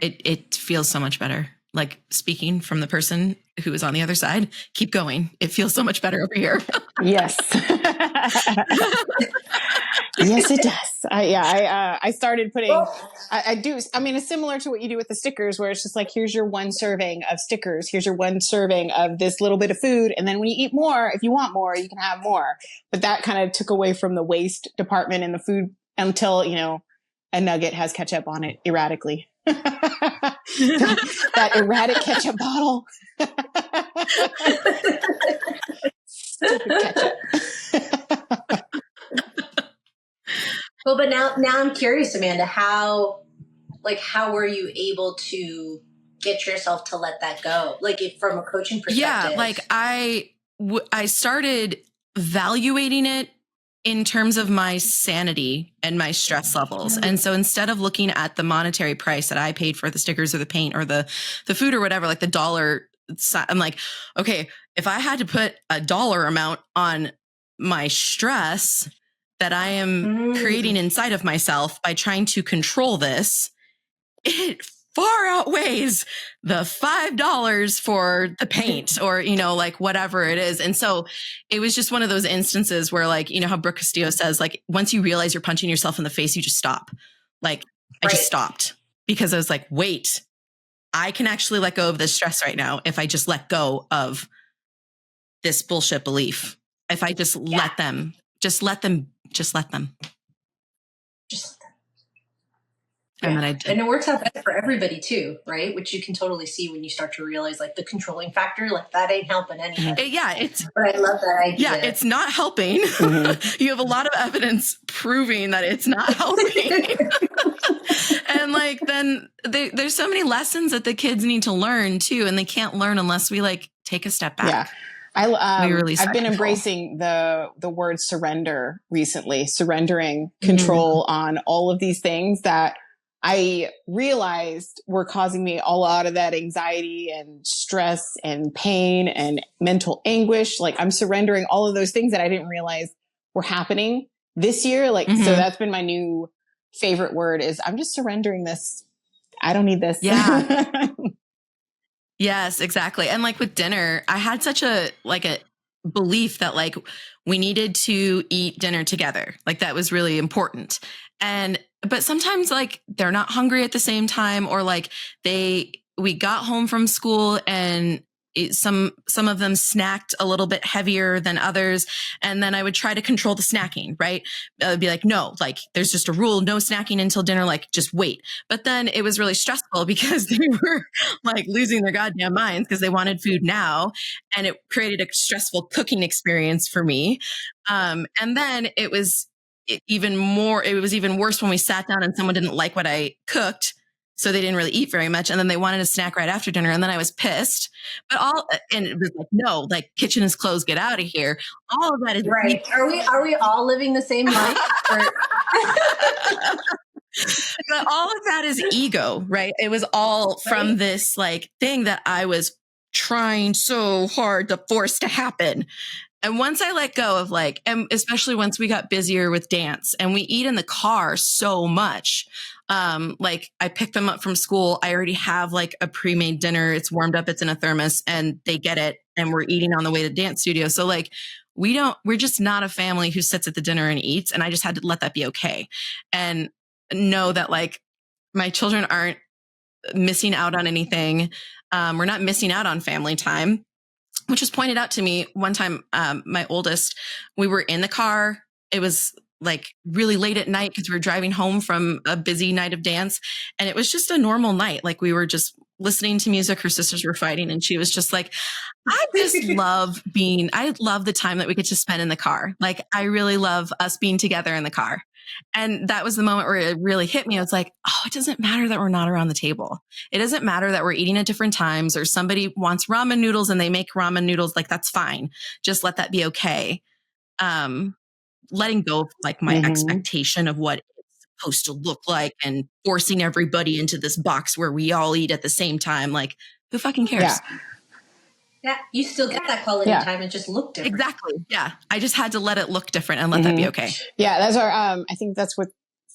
it feels so much better. Like speaking from the person who is on the other side, keep going. It feels so much better over here. Yes. Yes, it does. I started putting, I mean, it's similar to what you do with the stickers where it's just like, here's your one serving of stickers. Here's your one serving of this little bit of food. And then when you eat more, if you want more, you can have more. But that kind of took away from the waste department in the food until, you know, a nugget has ketchup on it erratically. that erratic ketchup bottle. Stupid ketchup. Well, but now I'm curious, Amanda, how were you able to get yourself to let that go? Like from a coaching perspective? Yeah, like I started evaluating it in terms of my sanity and my stress levels. And so instead of looking at the monetary price that I paid for the stickers or the paint or the food or whatever, like the dollar, I'm like, okay, if I had to put a dollar amount on my stress that I am creating inside of myself by trying to control this, it far outweighs the $5 for the paint or, you know, like whatever it is. And so it was just one of those instances where, like, you know, how Brooke Castillo says, like, once you realize you're punching yourself in the face, you just stop. Like, I just stopped because I was like, wait, I can actually let go of this stress right now if I just let go of this bullshit belief. If I just let them. And then I did. And it works out better for everybody too, right? Which you can totally see when you start to realize like the controlling factor, like that ain't helping anybody. But I love that idea. Yeah, it's not helping. You have a lot of evidence proving that it's not helping. And like, then there's so many lessons that the kids need to learn too. And they can't learn unless we like take a step back. Yeah. I've been embracing the word surrender recently, surrendering control on all of these things that I realized were causing me a lot of that anxiety and stress and pain and mental anguish. Like I'm surrendering all of those things that I didn't realize were happening this year. Like, so that's been my new favorite word is I'm just surrendering this. I don't need this. Yeah. Yes, exactly. And like with dinner, I had such a belief that like we needed to eat dinner together. Like that was really important. But sometimes like they're not hungry at the same time, or like they we got home from school and some of them snacked a little bit heavier than others. And then I would try to control the snacking, right? I'd be like, no, like there's just a rule, no snacking until dinner, like just wait. But then it was really stressful because they were like losing their goddamn minds because they wanted food now. And it created a stressful cooking experience for me. And then it was even worse when we sat down and someone didn't like what I cooked. So they didn't really eat very much. And then they wanted a snack right after dinner. And then I was pissed. And it was like, no, like kitchen is closed, get out of here. All of that is right. Are we all living the same life? But all of that is ego, right? It was all from this like thing that I was trying so hard to force to happen. And once I let go of like, and especially once we got busier with dance and we eat in the car so much, like I pick them up from school. I already have like a pre-made dinner. It's warmed up. It's in a thermos and they get it. And we're eating on the way to dance studio. So like, we're just not a family who sits at the dinner and eats. And I just had to let that be okay. And know that like my children aren't missing out on anything. We're not missing out on family time. Which was pointed out to me one time, my oldest, we were in the car. It was like really late at night because we were driving home from a busy night of dance. And it was just a normal night. Like we were just listening to music. Her sisters were fighting. And she was just like, I love the time that we get to spend in the car. Like I really love us being together in the car. And that was the moment where it really hit me. I was like, oh, it doesn't matter that we're not around the table. It doesn't matter that we're eating at different times or somebody wants ramen noodles and they make ramen noodles. Like that's fine. Just let that be okay. Letting go of like my expectation of what it's supposed to look like and forcing everybody into this box where we all eat at the same time. Like who fucking cares? Yeah, you still get that quality time and just look different. Exactly. Yeah. I just had to let it look different and let that be okay. Yeah. That's our, I think that's what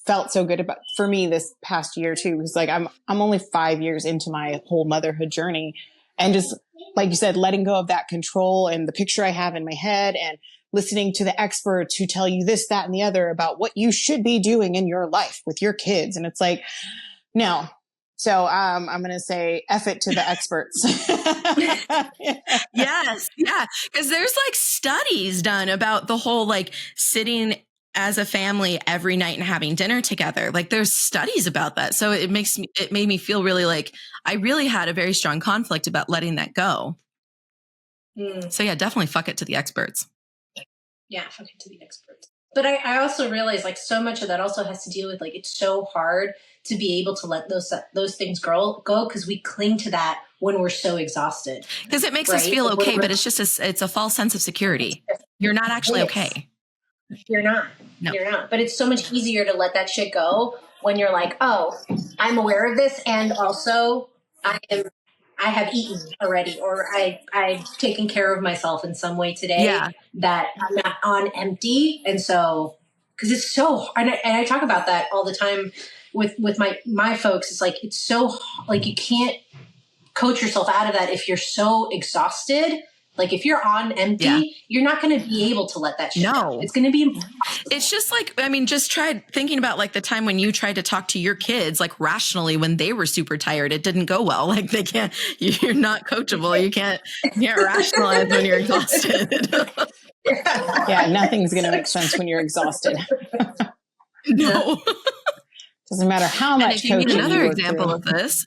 felt so good about for me this past year too. Because like, I'm only 5 years into my whole motherhood journey and just like you said, letting go of that control and the picture I have in my head and listening to the experts who tell you this, that, and the other about what you should be doing in your life with your kids. And it's like, no. So I'm going to say F it to the experts. Yes. Yeah. Because there's like studies done about the whole like sitting as a family every night and having dinner together. Like there's studies about that. So it made me feel really like I really had a very strong conflict about letting that go. So yeah, definitely fuck it to the experts. Yeah, fuck it to the experts. But I also realize like so much of that also has to deal with like, it's so hard to be able to let those things go because we cling to that when we're so exhausted. Because it makes us feel okay, but it's just it's a false sense of security. You're not actually okay. You're not. No. You're not. But it's so much easier to let that shit go when you're like, oh, I'm aware of this, and also I have eaten already, or I've taken care of myself in some way today that I'm not on empty. And so, because it's so, and I talk about that all the time with my folks. It's like, it's so like, you can't coach yourself out of that if you're so exhausted. Like if you're on empty, you're not going to be able to let that shit go. It's going to be impossible. It's just like, I mean, just try thinking about like the time when you tried to talk to your kids like rationally when they were super tired. It didn't go well. Like you're not coachable. You can't rationalize when you're exhausted. Yeah, nothing's going to make sense when you're exhausted. No. Doesn't matter how much coaching. And if you need another example through. of this,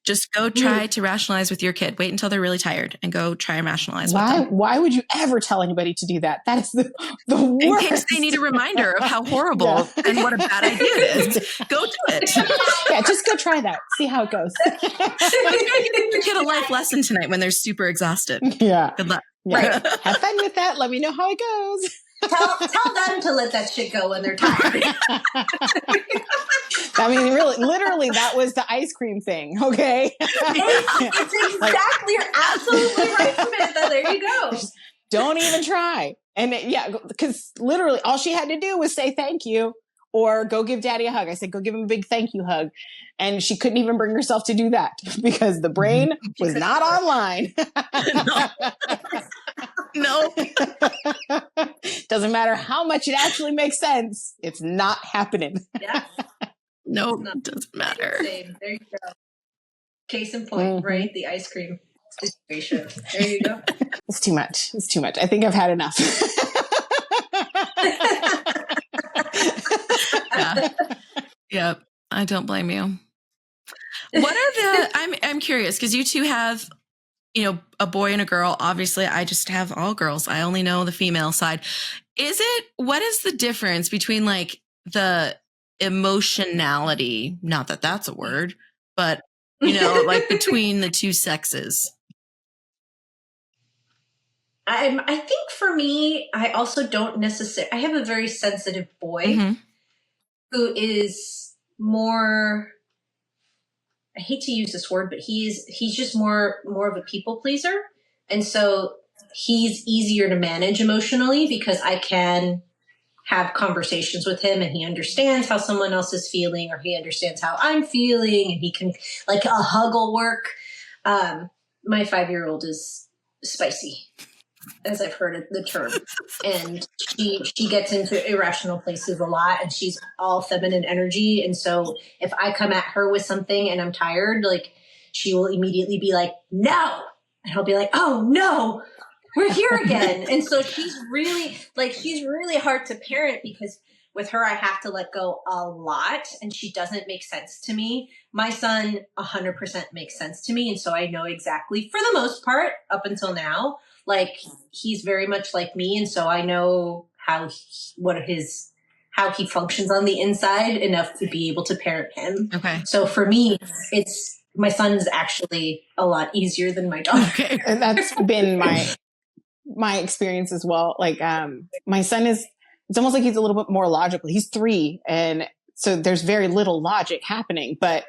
just go try to rationalize with your kid. Wait until they're really tired and go try and rationalize with them. Why would you ever tell anybody to do that? That is the worst. In case they need a reminder of how horrible and what a bad idea it is. Go do it. Yeah, just go try that. See how it goes. Give your kid a life lesson tonight when they're super exhausted. Yeah. Good luck. Yeah. Right. Have fun with that. Let me know how it goes. Tell them to let that shit go when they're tired. I mean, really, literally, that was the ice cream thing. Okay. It's exactly, you're absolutely right, Samantha. There you go. Just don't even try. And because literally all she had to do was say thank you or go give daddy a hug. I said, go give him a big thank you hug. And she couldn't even bring herself to do that because the brain was not online. No. Doesn't matter how much it actually makes sense. It's not happening. Yeah. No, it doesn't matter. There you go. Case in point, right? The ice cream situation. There you go. It's too much. It's too much. I think I've had enough. Yeah. Yep. I don't blame you. What are I'm curious because you two have, a boy and a girl. Obviously, I just have all girls. I only know the female side. What is the difference between like the emotionality? Not that that's a word, but like between the two sexes. I think for me, I also don't necessarily, I have a very sensitive boy who is more, I hate to use this word, but he's just more of a people pleaser. And so he's easier to manage emotionally because I can have conversations with him and he understands how someone else is feeling or he understands how I'm feeling and he can, like, a hug will work. My 5-year-old is spicy, as I've heard the term. And she gets into irrational places a lot and she's all feminine energy. And so if I come at her with something and I'm tired, like, she will immediately be like, no. And I'll be like, oh no, we're here again. And so she's really hard to parent because with her, I have to let go a lot and she doesn't make sense to me. My son 100% makes sense to me. And so I know exactly, for the most part, up until now, like, he's very much like me. And so I know how he functions on the inside enough to be able to parent him. Okay. So for me, my son is actually a lot easier than my daughter. Okay. And that's been my experience as well. Like, my son it's almost like he's a little bit more logical. He's 3. And so there's very little logic happening. But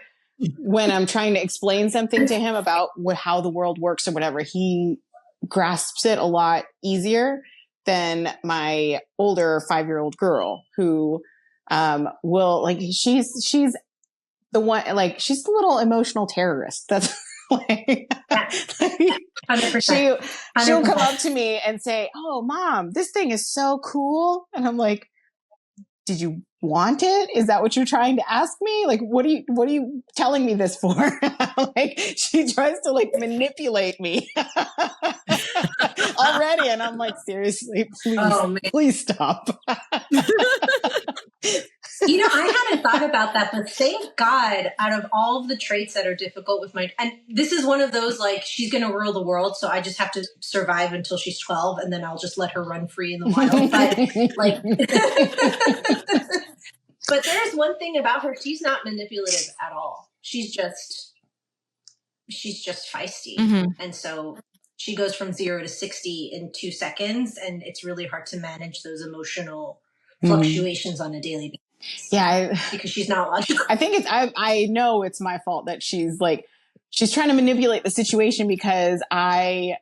when I'm trying to explain something to him about how the world works or whatever, he grasps it a lot easier than my older 5-year-old girl who, will, like, she's the one, like, she's the little emotional terrorist. That's like, 100%. She'll come up to me and say, oh, Mom, this thing is so cool. And I'm like, did you want it? Is that what you're trying to ask me? Like, what are you telling me this for? Like, she tries to, like, manipulate me already. And I'm like, seriously, please stop. I hadn't thought about that, but thank God, out of all of the traits that are difficult with and this is one of those, like, she's going to rule the world. So I just have to survive until she's 12 and then I'll just let her run free in the wild. But like, but there's one thing about her. She's not manipulative at all. She's just feisty. And so she goes from 0 to 60 in 2 seconds. And it's really hard to manage those emotional fluctuations on a daily basis. Yeah. Because she's not logical. I think I know it's my fault that she's trying to manipulate the situation because I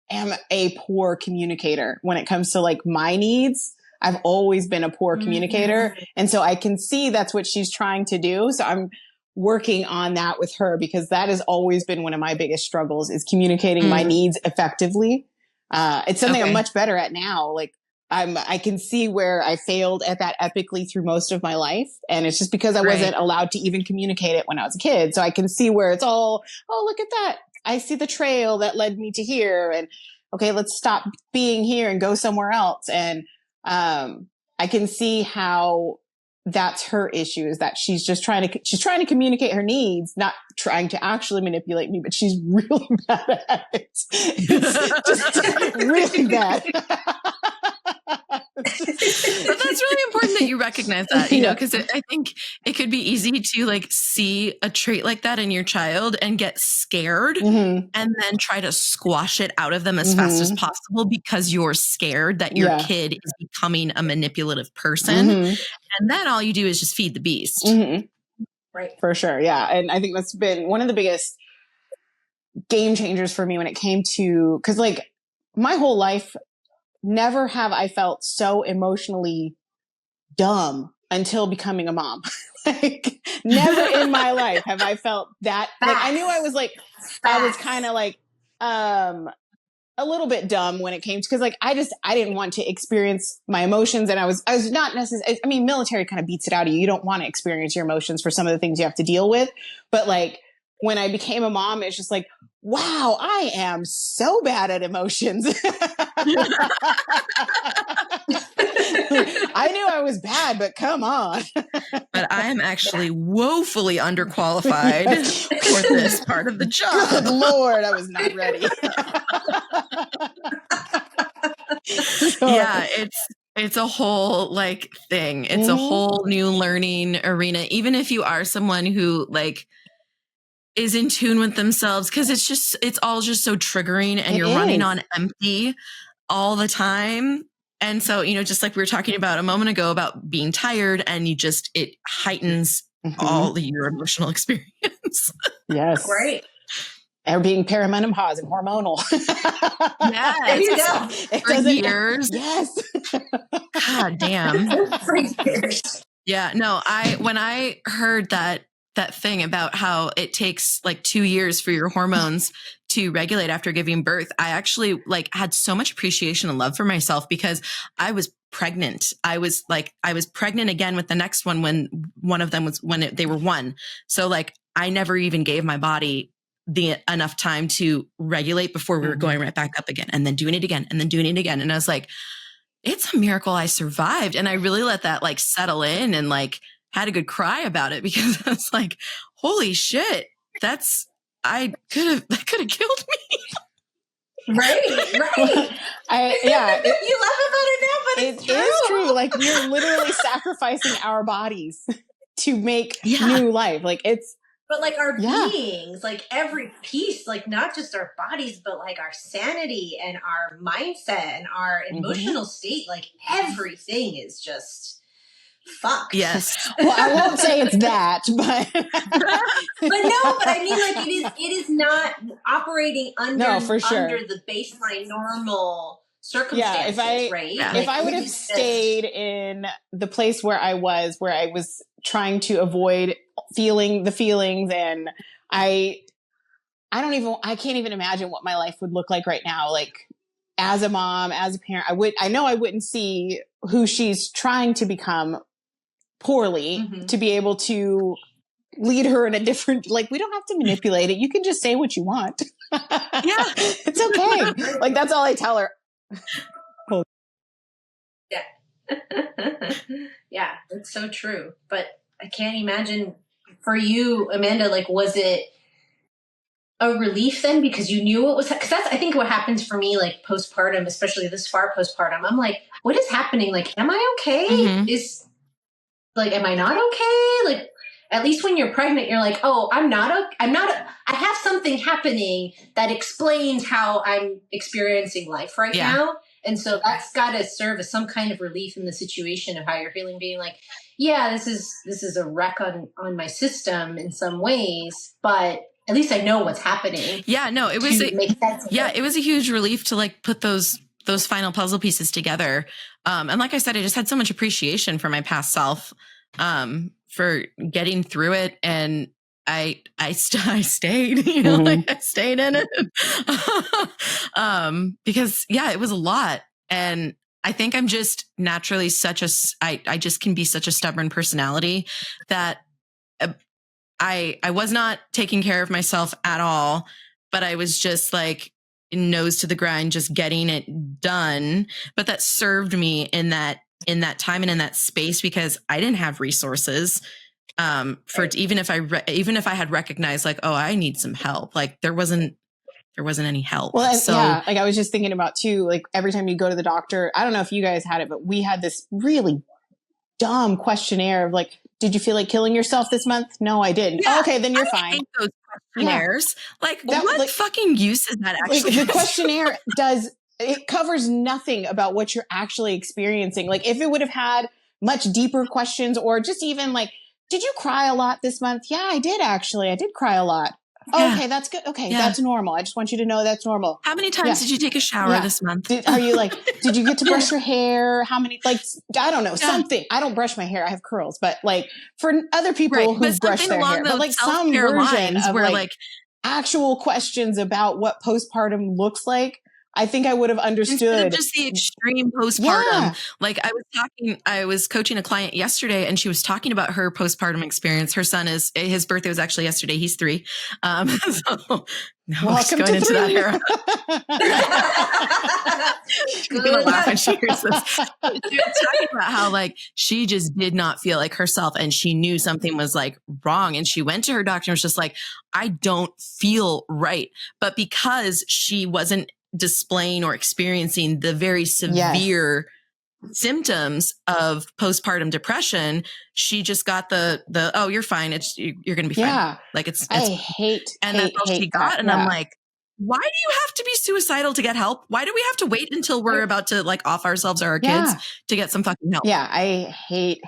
am a poor communicator when it comes to, like, my needs. I've always been a poor communicator. And so I can see that's what she's trying to do. So I'm working on that with her because that has always been one of my biggest struggles is communicating my needs effectively. It's something I'm much better at now. Like, I can see where I failed at that epically through most of my life. And it's just because I wasn't allowed to even communicate it when I was a kid. So I can see where it's all, oh, look at that. I see the trail that led me to here. And okay, let's stop being here and go somewhere else. And, I can see how that's her issue is that she's trying to communicate her needs, not trying to actually manipulate me, but she's really bad at it. It's just really bad. But that's really important that you recognize that, because I think it could be easy to, like, see a trait like that in your child and get scared and then try to squash it out of them as fast as possible because you're scared that your kid is becoming a manipulative person. And then all you do is just feed the beast. Right. For sure. Yeah. And I think that's been one of the biggest game changers for me when it came to, cause, like, my whole life, never have I felt so emotionally dumb until becoming a mom. Like, never in my life have I felt that. Like, I knew I was I was kind of like, a little bit dumb when it came to, cause, like, I didn't want to experience my emotions. And I was not necessarily, I mean, military kind of beats it out of you. You don't want to experience your emotions for some of the things you have to deal with. But, like, when I became a mom, it's just like, wow, I am so bad at emotions. I knew I was bad, but come on. But I am actually woefully underqualified for this part of the job. Good Lord, I was not ready. Yeah, it's a whole like thing. It's a whole new learning arena, even if you are someone who like is in tune with themselves, because it's all just so triggering, and you're running on empty all the time. And so, just like we were talking about a moment ago about being tired, and it heightens all your emotional experience. Yes. Great. Or being perimenopause and hormonal. Yeah. There you go. For years. Yes. God damn. For years. Yeah. No, when I heard that thing about how it takes like 2 years for your hormones to regulate after giving birth, I actually like had so much appreciation and love for myself, because I was pregnant. I was pregnant again with the next one when one of them was they were one. So like I never even gave my body enough time to regulate before we were going right back up again, and then doing it again, and then doing it again. And I was like, it's a miracle I survived. And I really let that like settle in, and like had a good cry about it, because I was like, holy shit, that could have killed me. Right. Yeah. You laugh about it now, but it's true. It is true. Like we're literally sacrificing our bodies to make new life. Like but like our beings, like every piece, like not just our bodies, but like our sanity and our mindset and our emotional state, like everything is just fucked. Yes. Well, I won't say it's that, but but I mean, like it is not operating under under the baseline normal circumstances, right? Yeah. If I would have stayed in the place where I was trying to avoid feeling the feelings, and I can't even imagine what my life would look like right now. Like as a mom, as a parent, I know I wouldn't see who she's trying to become poorly to be able to lead her in a different, like, we don't have to manipulate it. You can just say what you want. Yeah. It's okay. Like, that's all I tell her. Yeah. Yeah, it's so true. But I can't imagine for you, Amanda, like, was it a relief then because you knew what was, because that's, I think what happens for me, like postpartum, especially this far postpartum, I'm like, what is happening? Like, am I okay? Am I not okay? Like, at least when you're pregnant, you're like, oh, I have something happening that explains how I'm experiencing life right now. And so that's got to serve as some kind of relief in the situation of how you're feeling, being like, yeah, this is a wreck on my system in some ways, but at least I know what's happening. Yeah, no, it was it was a huge relief to like put those final puzzle pieces together. And like I said, I just had so much appreciation for my past self, for getting through it. And I stayed, like I stayed in it, because it was a lot. And I think I'm just naturally I just can be such a stubborn personality that I was not taking care of myself at all, but I was just like nose to the grind, just getting it done. But that served me in that time and in that space, because I didn't have resources even if I had recognized like, oh, I need some help. Like there wasn't any help. Well, so like I was just thinking about too, like every time you go to the doctor, I don't know if you guys had it, but we had this really dumb questionnaire of like, did you feel like killing yourself this month? No, I didn't. Yeah, oh, okay, then you're fine. Hate those questionnaires. Like what fucking use is that actually? Like, the questionnaire it covers nothing about what you're actually experiencing. Like if it would have had much deeper questions, or just even like, did you cry a lot this month? Yeah, I did actually. I did cry a lot. Oh, okay, that's good. Okay, that's normal. I just want you to know that's normal. How many times did you take a shower this month? Did you get to brush your hair? How many, like, I don't know, something. I don't brush my hair. I have curls, but like for other people who brush their hair, but like some version of like actual questions about what postpartum looks like I think I would have understood. Instead of just the extreme postpartum. Like I was coaching a client yesterday and she was talking about her postpartum experience. Her son his birthday was actually yesterday. He's 3. So welcome going to into 3. that era. She's gonna laugh when she hears this. She was talking about how like she just did not feel like herself and she knew something was like wrong. And she went to her doctor and was just like, I don't feel right. But because she wasn't displaying or experiencing the very severe symptoms of postpartum depression, she just got the oh, you're fine. You're going to be fine. Like it's I hate, and hate, that's all she got. And I'm like, why do you have to be suicidal to get help? Why do we have to wait until we're about to like off ourselves or our kids to get some fucking help? Yeah. I hate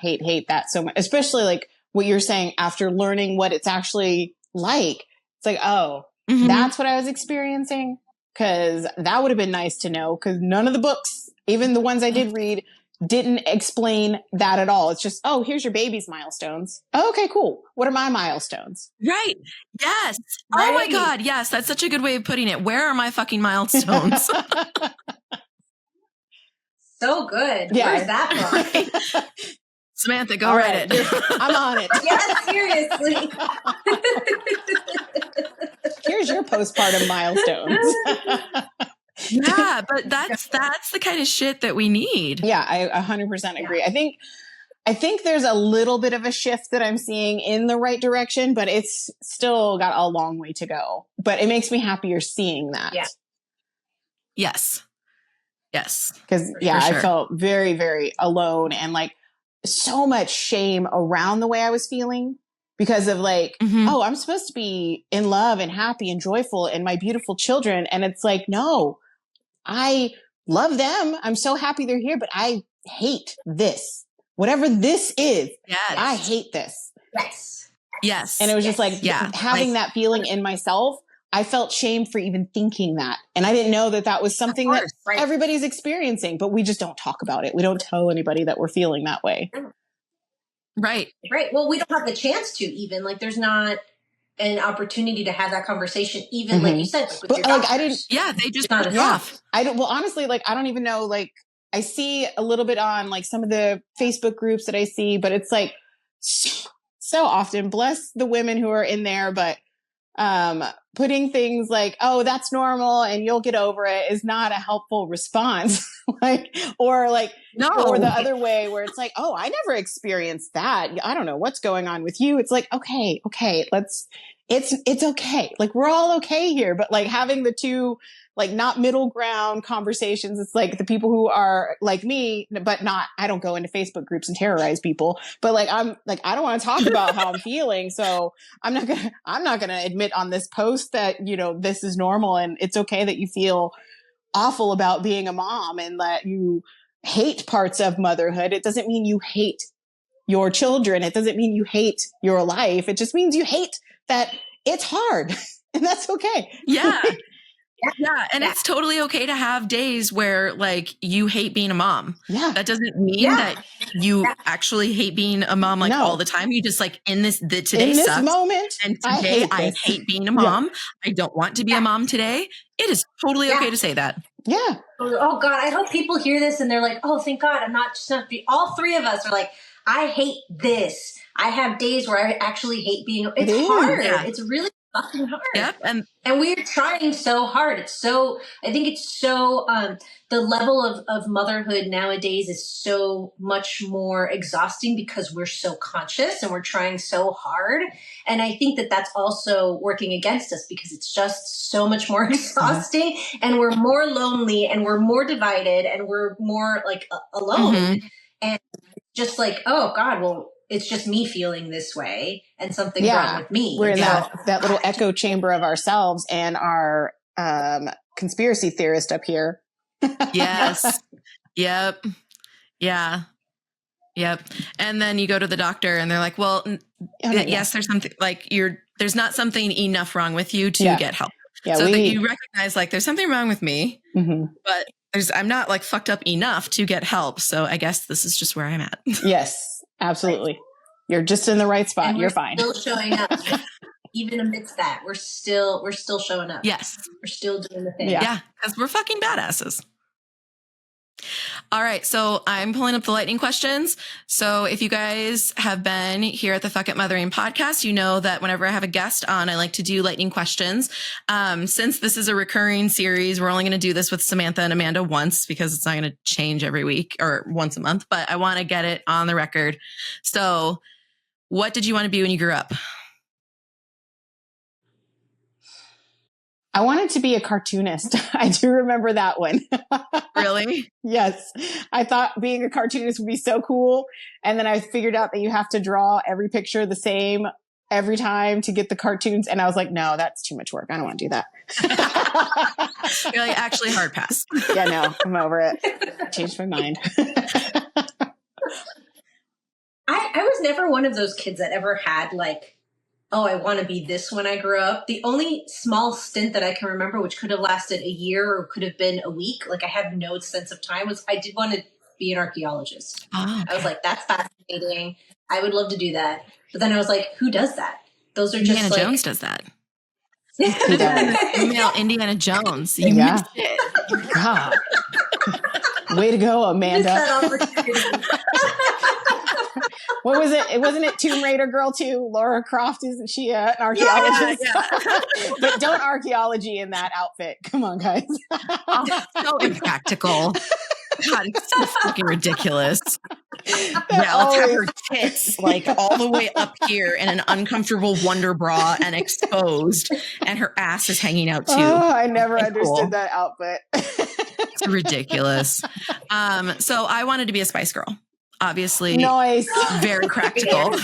that so much, especially like what you're saying after learning what it's actually like. It's like, oh, that's what I was experiencing. Cause that would have been nice to know. Cause none of the books, even the ones I did read, didn't explain that at all. It's just, oh, here's your baby's milestones. Oh, okay, cool. What are my milestones? Right. Yes. Right. Oh my God. Yes. That's such a good way of putting it. Where are my fucking milestones? So good. Yeah. Where's that from? Samantha, go write it. I'm on it. Yeah, seriously. Here's your postpartum milestones. Yeah, but that's the kind of shit that we need. Yeah, I 100% agree. I think there's a little bit of a shift that I'm seeing in the right direction, but it's still got a long way to go. But it makes me happier seeing that. Yeah. Yes. Yes. Because I felt very, very alone and like so much shame around the way I was feeling. Because of like, oh, I'm supposed to be in love and happy and joyful and my beautiful children. And it's like, no, I love them. I'm so happy they're here, but I hate this. Whatever this is, I hate this. Yes. Yes. And it was just like having that feeling in myself. I felt shame for even thinking that. And I didn't know that was something that everybody's experiencing, but we just don't talk about it. We don't tell anybody that we're feeling that way. Right. Well, we don't have the chance to even like, there's not an opportunity to have that conversation, even like you said, like, with your doctors. I didn't. Yeah, they just not enough. I don't. Well, honestly, like I don't even know. Like I see a little bit on like some of the Facebook groups that I see, but it's like so often. Bless the women who are in there, but putting things like, oh, that's normal and you'll get over it is not a helpful response. or the other way where it's like, oh, I never experienced that. I don't know what's going on with you. It's like, okay, it's okay. Like we're all okay here. But like having the two, like not middle ground conversations. It's like the people who are like me, but not, I don't go into Facebook groups and terrorize people, but like, I'm like, I don't want to talk about how I'm feeling. So I'm not going to admit on this post that, you know, this is normal and it's okay that you feel awful about being a mom and that you hate parts of motherhood. It doesn't mean you hate your children. It doesn't mean you hate your life. It just means you hate that it's hard and that's okay. Yeah. Yeah. And it's totally okay to have days where like you hate being a mom. Yeah. That doesn't mean that you actually hate being a mom like all the time. You just like today in this sucks. Moment, and today I hate being a mom. I don't want to be a mom today. It is totally okay to say that. Yeah. Oh God. I hope people hear this and they're like, oh, thank God. I'm not just not be all 3 of us are like, I hate this. I have days where I actually hate being, it's hard. Yeah. It's really fucking hard. Yep. And we're trying so hard. I think it's so, the level of motherhood nowadays is so much more exhausting because we're so conscious and we're trying so hard. And I think that that's also working against us because it's just so much more exhausting and we're more lonely and we're more divided and we're more like alone. And just like, oh God, well, it's just me feeling this way and something's wrong with me. We're in that little echo chamber of ourselves and our conspiracy theorist up here. Yes. Yep. Yeah. Yep. And then you go to the doctor and they're like, well, yes, there's something like there's not something enough wrong with you to get help. Yeah, so that you recognize like there's something wrong with me, but I'm not like fucked up enough to get help. So I guess this is just where I'm at. Yes. Absolutely. You're just in the right spot. You're fine. Still showing up. even amidst that, we're still showing up. Yes. We're still doing the thing. Yeah, because we're fucking badasses. All right, so I'm pulling up the lightning questions. So if you guys have been here at the Fuck It Mothering podcast, you know that whenever I have a guest on, I like to do lightning questions. Since this is a recurring series, we're only going to do this with Samantha and Amanda once because it's not going to change every week or once a month, but I want to get it on the record. So what did you want to be when you grew up? I wanted to be a cartoonist. I do remember that one. Really? Yes. I thought being a cartoonist would be so cool. And then I figured out that you have to draw every picture the same every time to get the cartoons. And I was like, no, that's too much work. I don't want to do that. You're like, actually, hard pass. Yeah, no, I'm over it. Changed my mind. I was never one of those kids that ever had like, oh, I want to be this when I grow up. The only small stint that I can remember, which could have lasted a year or could have been a week, like I have no sense of time, was I did want to be an archaeologist. Oh, okay. I was like, that's fascinating. I would love to do that. But then I was like, who does that? Those are just Indiana like... Jones does that. Female Indiana Jones. You missed it. God. Way to go, Amanda. What was it? Wasn't it Tomb Raider girl too? Laura Croft, isn't she an archaeologist? Yeah. But don't archaeology in that outfit. Come on, guys. Oh, so impractical. God, it's so fucking ridiculous. Yeah, let's have her tits like all the way up here in an uncomfortable Wonder bra and exposed, and her ass is hanging out too. Oh, I never understood that outfit. It's ridiculous. So I wanted to be a Spice Girl. Obviously, nice. Very practical.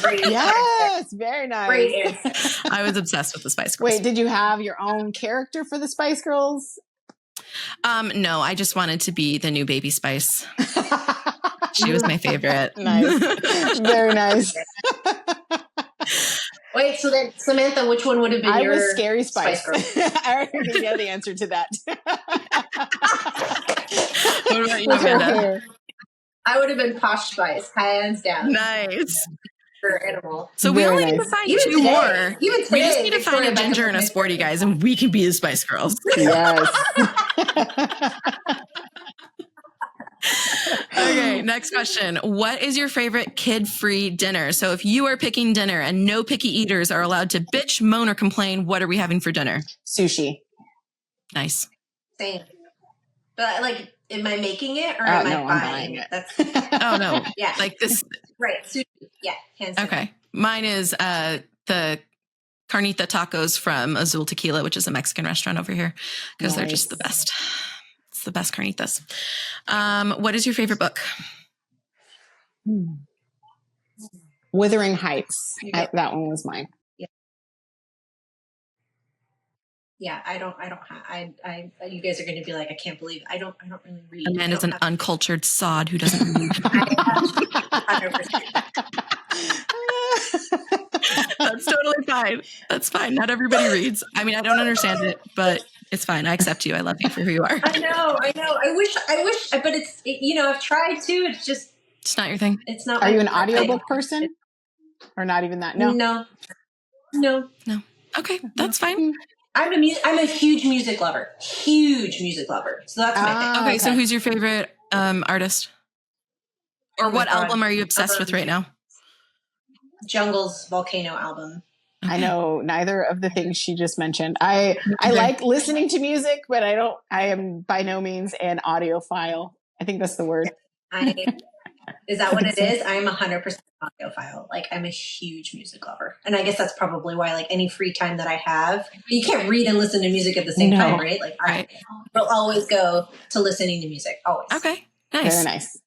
Yes, very nice. I was obsessed with the Spice Girls. Wait, did you have your own character for the Spice Girls? No, I just wanted to be the new Baby Spice. She was my favorite. Nice. Very nice. Wait, so then Samantha, which one would have been your was Scary Spice Girl? I already know the answer to that. What about you, Amanda? I would have been Posh Spice, hands down. Nice. For animal. So we only need to find two more. We just need to find a ginger and a sporty, guys, and we can be the Spice Girls. Yes. Okay, next question. What is your favorite kid-free dinner? So if you are picking dinner and no picky eaters are allowed to bitch, moan, or complain, what are we having for dinner? Sushi. Nice. Same. But like, am I making it or am I buying it? That's oh no. Yeah. Like this. Right. Sushi. Yeah. Hands down. Okay. Mine is the carnita tacos from Azul Tequila, which is a Mexican restaurant over here, because they're just the best. It's the best carnitas. What is your favorite book? Wuthering Heights. That one was mine. Yeah, I don't you guys are going to be like, I can't believe I don't really read. Amanda's an uncultured sod who doesn't read. 100%. That's totally fine. That's fine. Not everybody reads. I mean, I don't understand it, but it's fine. I accept you. I love you for who you are. I know. I wish, but I've tried to. It's just, it's not your thing. It's not. Are you an audiobook person? Or not even that? No. Okay. That's fine. I'm a huge music lover. So that's my thing. Okay. So who's your favorite artist? Or what album are you obsessed with right now? Jungle's Volcano album. Okay. I know neither of the things she just mentioned. I like listening to music, but I am by no means an audiophile. I think that's the word. Is that what it is? I'm 100% audiophile. Like, I'm a huge music lover. And I guess that's probably why, like, any free time that I have, you can't read and listen to music at the same time, right? Like, I will always go to listening to music. Always. Okay. Nice. Very nice.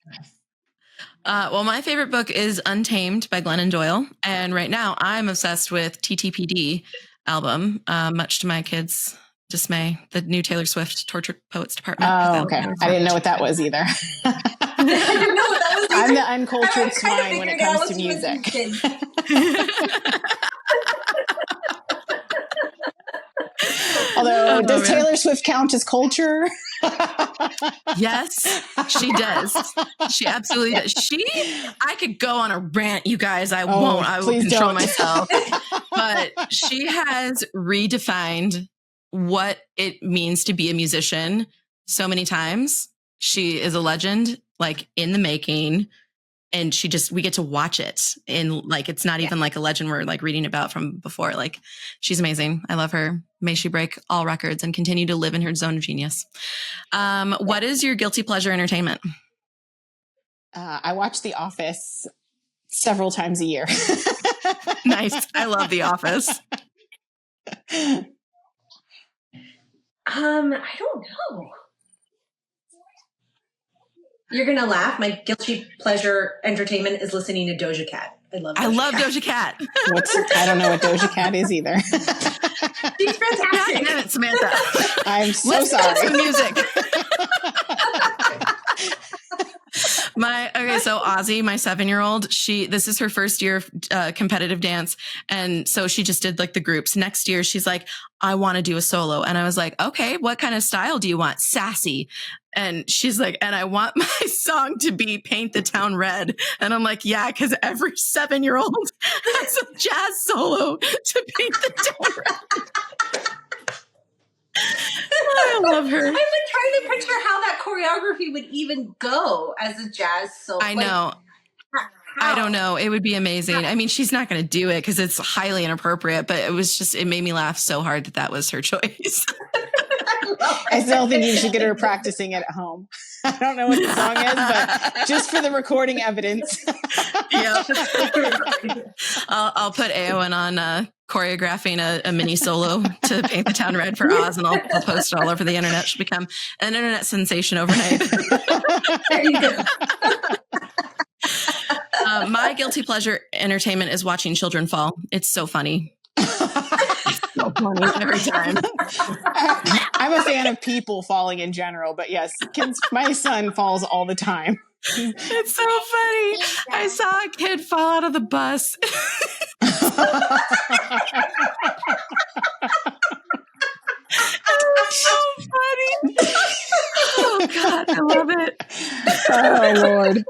Well, my favorite book is Untamed by Glennon Doyle. And right now I'm obsessed with TTPD album, much to my kids' dismay, the new Taylor Swift Tortured Poets Department. Oh, okay. I didn't know what that was either. I didn't know what that was either. I'm the uncultured swine when it comes to music. Although, does Taylor Swift count as culture? Yes, she does. She absolutely does. I could go on a rant, you guys. I won't. I will control myself. But she has redefined what it means to be a musician so many times. She is a legend, like in the making. And we get to watch it in like, it's not even like a legend we're like reading about from before. Like, she's amazing. I love her. May she break all records and continue to live in her zone of genius. What is your guilty pleasure entertainment? I watch The Office several times a year. Nice. I love The Office. I don't know. You're going to laugh. My guilty pleasure entertainment is listening to Doja Cat. I love Doja Cat. I don't know what Doja Cat is either. She's fantastic. God damn it, Samantha. I'm so sorry. To music. So Ozzy, my 7-year-old, this is her first year of competitive dance. And so she just did like the groups. Next year, she's like, I want to do a solo. And I was like, okay, what kind of style do you want? Sassy. And she's like, and I want my song to be Paint the Town Red. And I'm like, yeah, because every 7-year-old has a jazz solo to paint the town red. I love her. I've been trying to picture how that choreography would even go as a jazz solo. I know. I don't know. It would be amazing. I mean, she's not going to do it because it's highly inappropriate, but it made me laugh so hard that was her choice. I still think you should get her practicing it at home. I don't know what the song is, but just for the recording evidence. Yeah. I'll put Aowen on choreographing a mini solo to Paint the Town Red for Oz, and I'll post it all over the internet. She'll become an internet sensation overnight. There you go. My guilty pleasure entertainment is watching children fall. It's so funny. So funny every time. I'm a fan of people falling in general, but yes, my son falls all the time. It's so funny. I saw a kid fall out of the bus. It's so funny. Oh God, I love it. Oh Lord.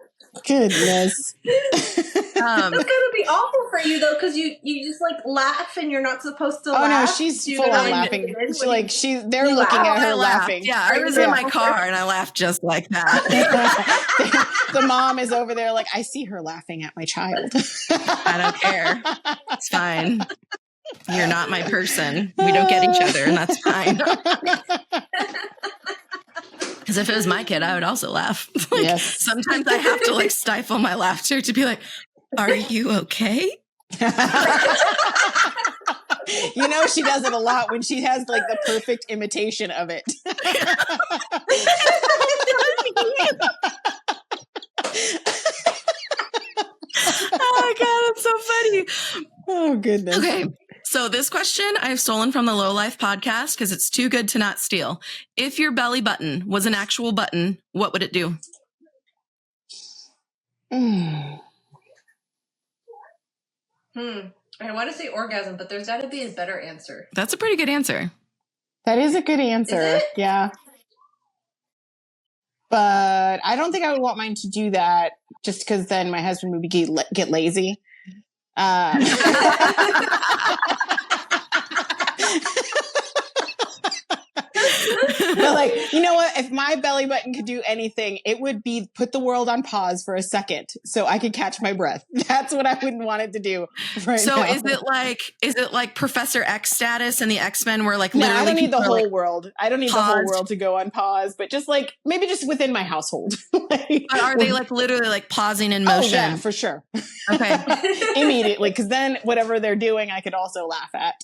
Goodness. It's gonna be awful for you though, because you just like laugh and you're not supposed to laugh. Oh no, she's full on laughing. They're looking at her laughing. Yeah, I was in my car and I laughed just like that. The mom is over there like, I see her laughing at my child. I don't care. It's fine. You're not my person. We don't get each other, and that's fine. Because if it was my kid, I would also laugh. Yes. Sometimes I have to stifle my laughter to be like, are you okay? She does it a lot when she has the perfect imitation of it. Oh my God, that's so funny. Oh goodness. Okay. So this question I've stolen from the Low Life podcast because it's too good to not steal. If your belly button was an actual button, what would it do? I want to say orgasm, but there's got to be a better answer. That's a pretty good answer. That is a good answer. Is it? Yeah. But I don't think I would want mine to do that just because then my husband would get lazy. But you know what? If my belly button could do anything, it would be put the world on pause for a second so I could catch my breath. That's what I wouldn't want it to do right so now. is it like Professor X status in the X-Men where no, I don't need the whole world. I don't need paused. the whole world to go on pause, but just maybe just within my household. But are they literally pausing in motion? Oh, yeah, for sure. Okay. Immediately, because then whatever they're doing, I could also laugh at.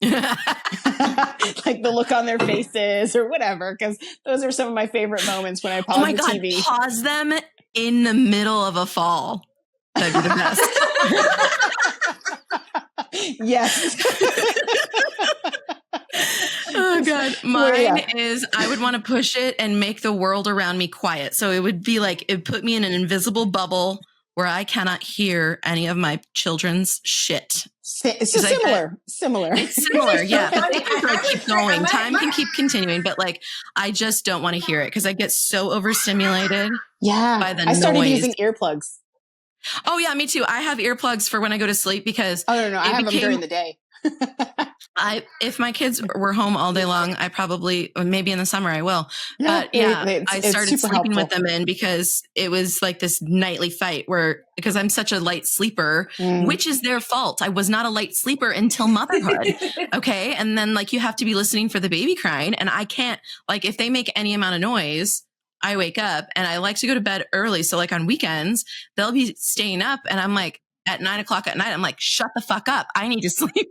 The look on their faces or whatever, because those are some of my favorite moments when I pause the TV. Pause them in the middle of a fall. That'd be the best. Yes. Oh God. Mine is I would want to push it and make the world around me quiet. So it would be it put me in an invisible bubble where I cannot hear any of my children's shit It's just similar. It's similar, yeah. But they can like keep going. Time can keep continuing, but like I just don't want to hear it because I get so overstimulated. Yeah, by the I started noise. using earplugs. Oh yeah, me too. I have earplugs for when I go to sleep because I have them during the day. If my kids were home all day long, I probably, or maybe in the summer I will. Yeah, But I started sleeping with them in because it was like this nightly fight because I'm such a light sleeper, which is their fault. I was not a light sleeper until motherhood. Okay. And then like you have to be listening for the baby crying, and I can't, like if they make any amount of noise, I wake up, and I like to go to bed early. So like on weekends, they'll be staying up, and I'm like at 9:00 at night, I'm like, shut the fuck up. I need to sleep.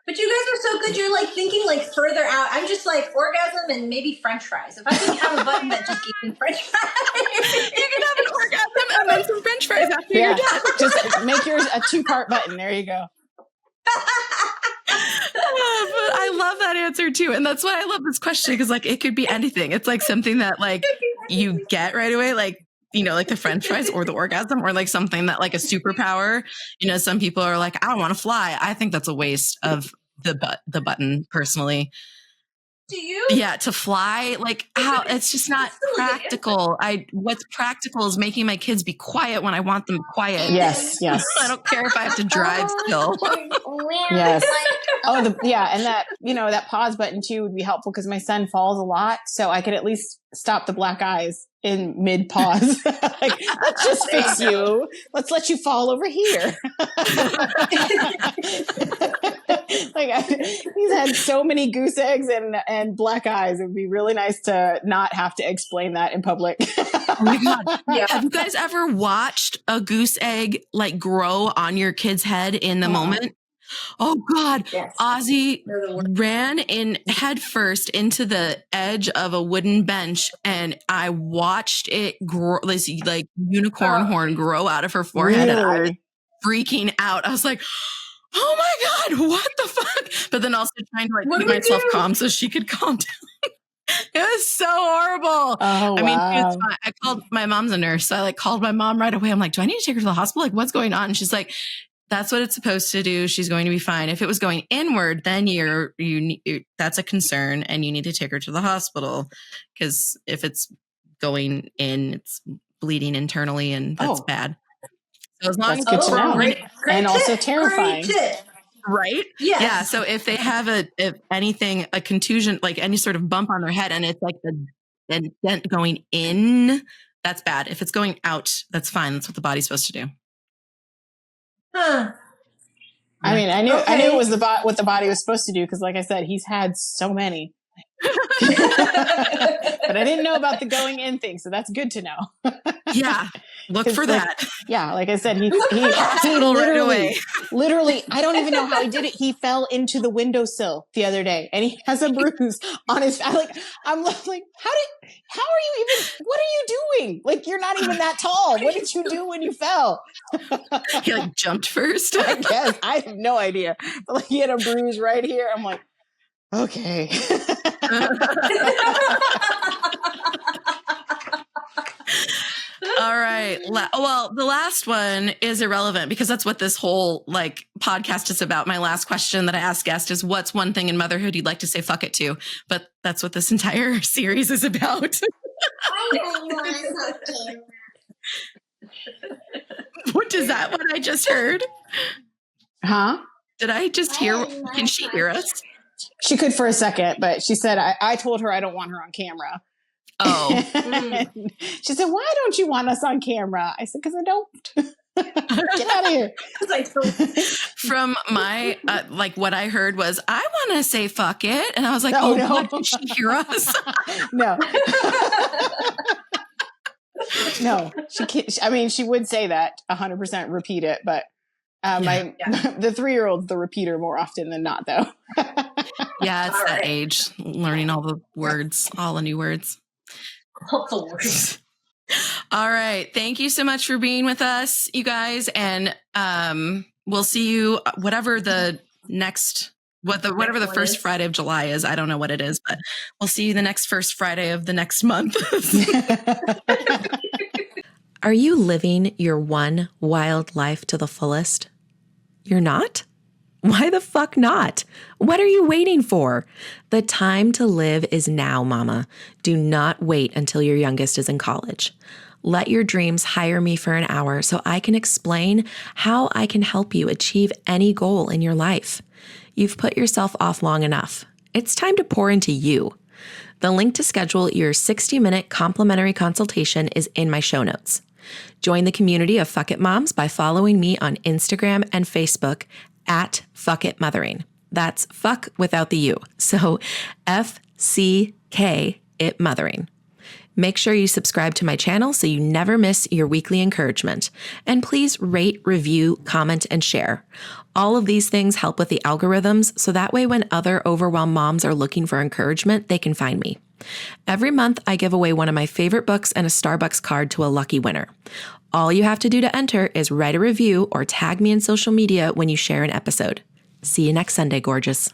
But you guys are so good. You're like thinking like further out. I'm just like orgasm and maybe French fries. If I could have a button that just gives me French fries, you can have an orgasm and then some French fries after you're done. Just make yours a 2-part button. There you go. But I love that answer too, and that's why I love this question because like it could be anything. It's like something that like you get right away, like like the French fries or the orgasm, or like something that like a superpower. Some people are like, I don't want to fly. I think that's a waste of the button personally. Do you? Yeah, to fly, like how it's just not practical. What's practical is making my kids be quiet when I want them quiet. Yes. I don't care if I have to drive still. Yes. And that that pause button too would be helpful because my son falls a lot, so I could at least stop the black eyes in mid pause. Like, let's just fix you. Let's let you fall over here. He's had so many goose eggs and black eyes. It would be really nice to not have to explain that in public. Oh my God. Yeah. Have you guys ever watched a goose egg like grow on your kid's head in the moment? Oh God. Yes. Ozzy ran in head first into the edge of a wooden bench, and I watched it grow, this like unicorn horn grow out of her forehead. Really? And I was freaking out. I was like, oh my God, what the fuck? But then also trying to like keep myself calm so she could calm down. It was so horrible. Oh, I mean, it's fine. I called, my mom's a nurse, so I like called my mom right away. I'm like, do I need to take her to the hospital? Like, what's going on? And she's like, that's what it's supposed to do. She's going to be fine. If it was going inward, then that's a concern, and you need to take her to the hospital, because if it's going in, it's bleeding internally, and that's bad. So as long as good to know. Great and tip. Also terrifying. Right? Yes. Yeah. So if they have if anything, a contusion, like any sort of bump on their head, and it's like the dent going in, that's bad. If it's going out, that's fine. That's what the body's supposed to do. Huh. I mean, I knew it was what the body was supposed to do, because like I said, he's had so many. But I didn't know about the going in thing, so that's good to know. Yeah, look for that. Yeah, like I said, he literally, I don't even know how he did it. He fell into the windowsill the other day, and he has a bruise on his. I'm like, how are you even? What are you doing? Like, you're not even that tall. What did you do when you fell? He like jumped first. I guess I have no idea, but like he had a bruise right here. I'm like, okay. All right. Well, the last one is irrelevant because that's what this whole like podcast is about. My last question that I ask guests is, what's one thing in motherhood you'd like to say fuck it to? But that's what this entire series is about. What is that? What I just heard? Huh? Did I just hear? Can she hear us? She could for a second, but she said, I told her I don't want her on camera. Oh. She said, why don't you want us on camera? I said, because I don't. Get out of here. From my, like what I heard was, I want to say fuck it. And I was like, no. God, did she hear us? No. No, she can't. I mean, she would say that 100%, repeat it, but the 3-year-old's the repeater more often than not, though. Yeah, it's that age, learning all the words, all the new words. All the words. All right. Thank you so much for being with us, you guys. And we'll see you whatever the first Friday of July is. I don't know what it is, but we'll see you the next first Friday of the next month. Are you living your one wild life to the fullest? You're not? Why the fuck not? What are you waiting for? The time to live is now, mama. Do not wait until your youngest is in college. Let your dreams hire me for an hour so I can explain how I can help you achieve any goal in your life. You've put yourself off long enough. It's time to pour into you. The link to schedule your 60-minute complimentary consultation is in my show notes. Join the community of Fuck It Moms by following me on Instagram and Facebook at Fuck It Mothering. That's fuck without the U. So FCK It Mothering. Make sure you subscribe to my channel so you never miss your weekly encouragement. And please rate, review, comment, and share. All of these things help with the algorithms, so that way when other overwhelmed moms are looking for encouragement, they can find me. Every month, I give away one of my favorite books and a Starbucks card to a lucky winner. All you have to do to enter is write a review or tag me in social media when you share an episode. See you next Sunday, gorgeous.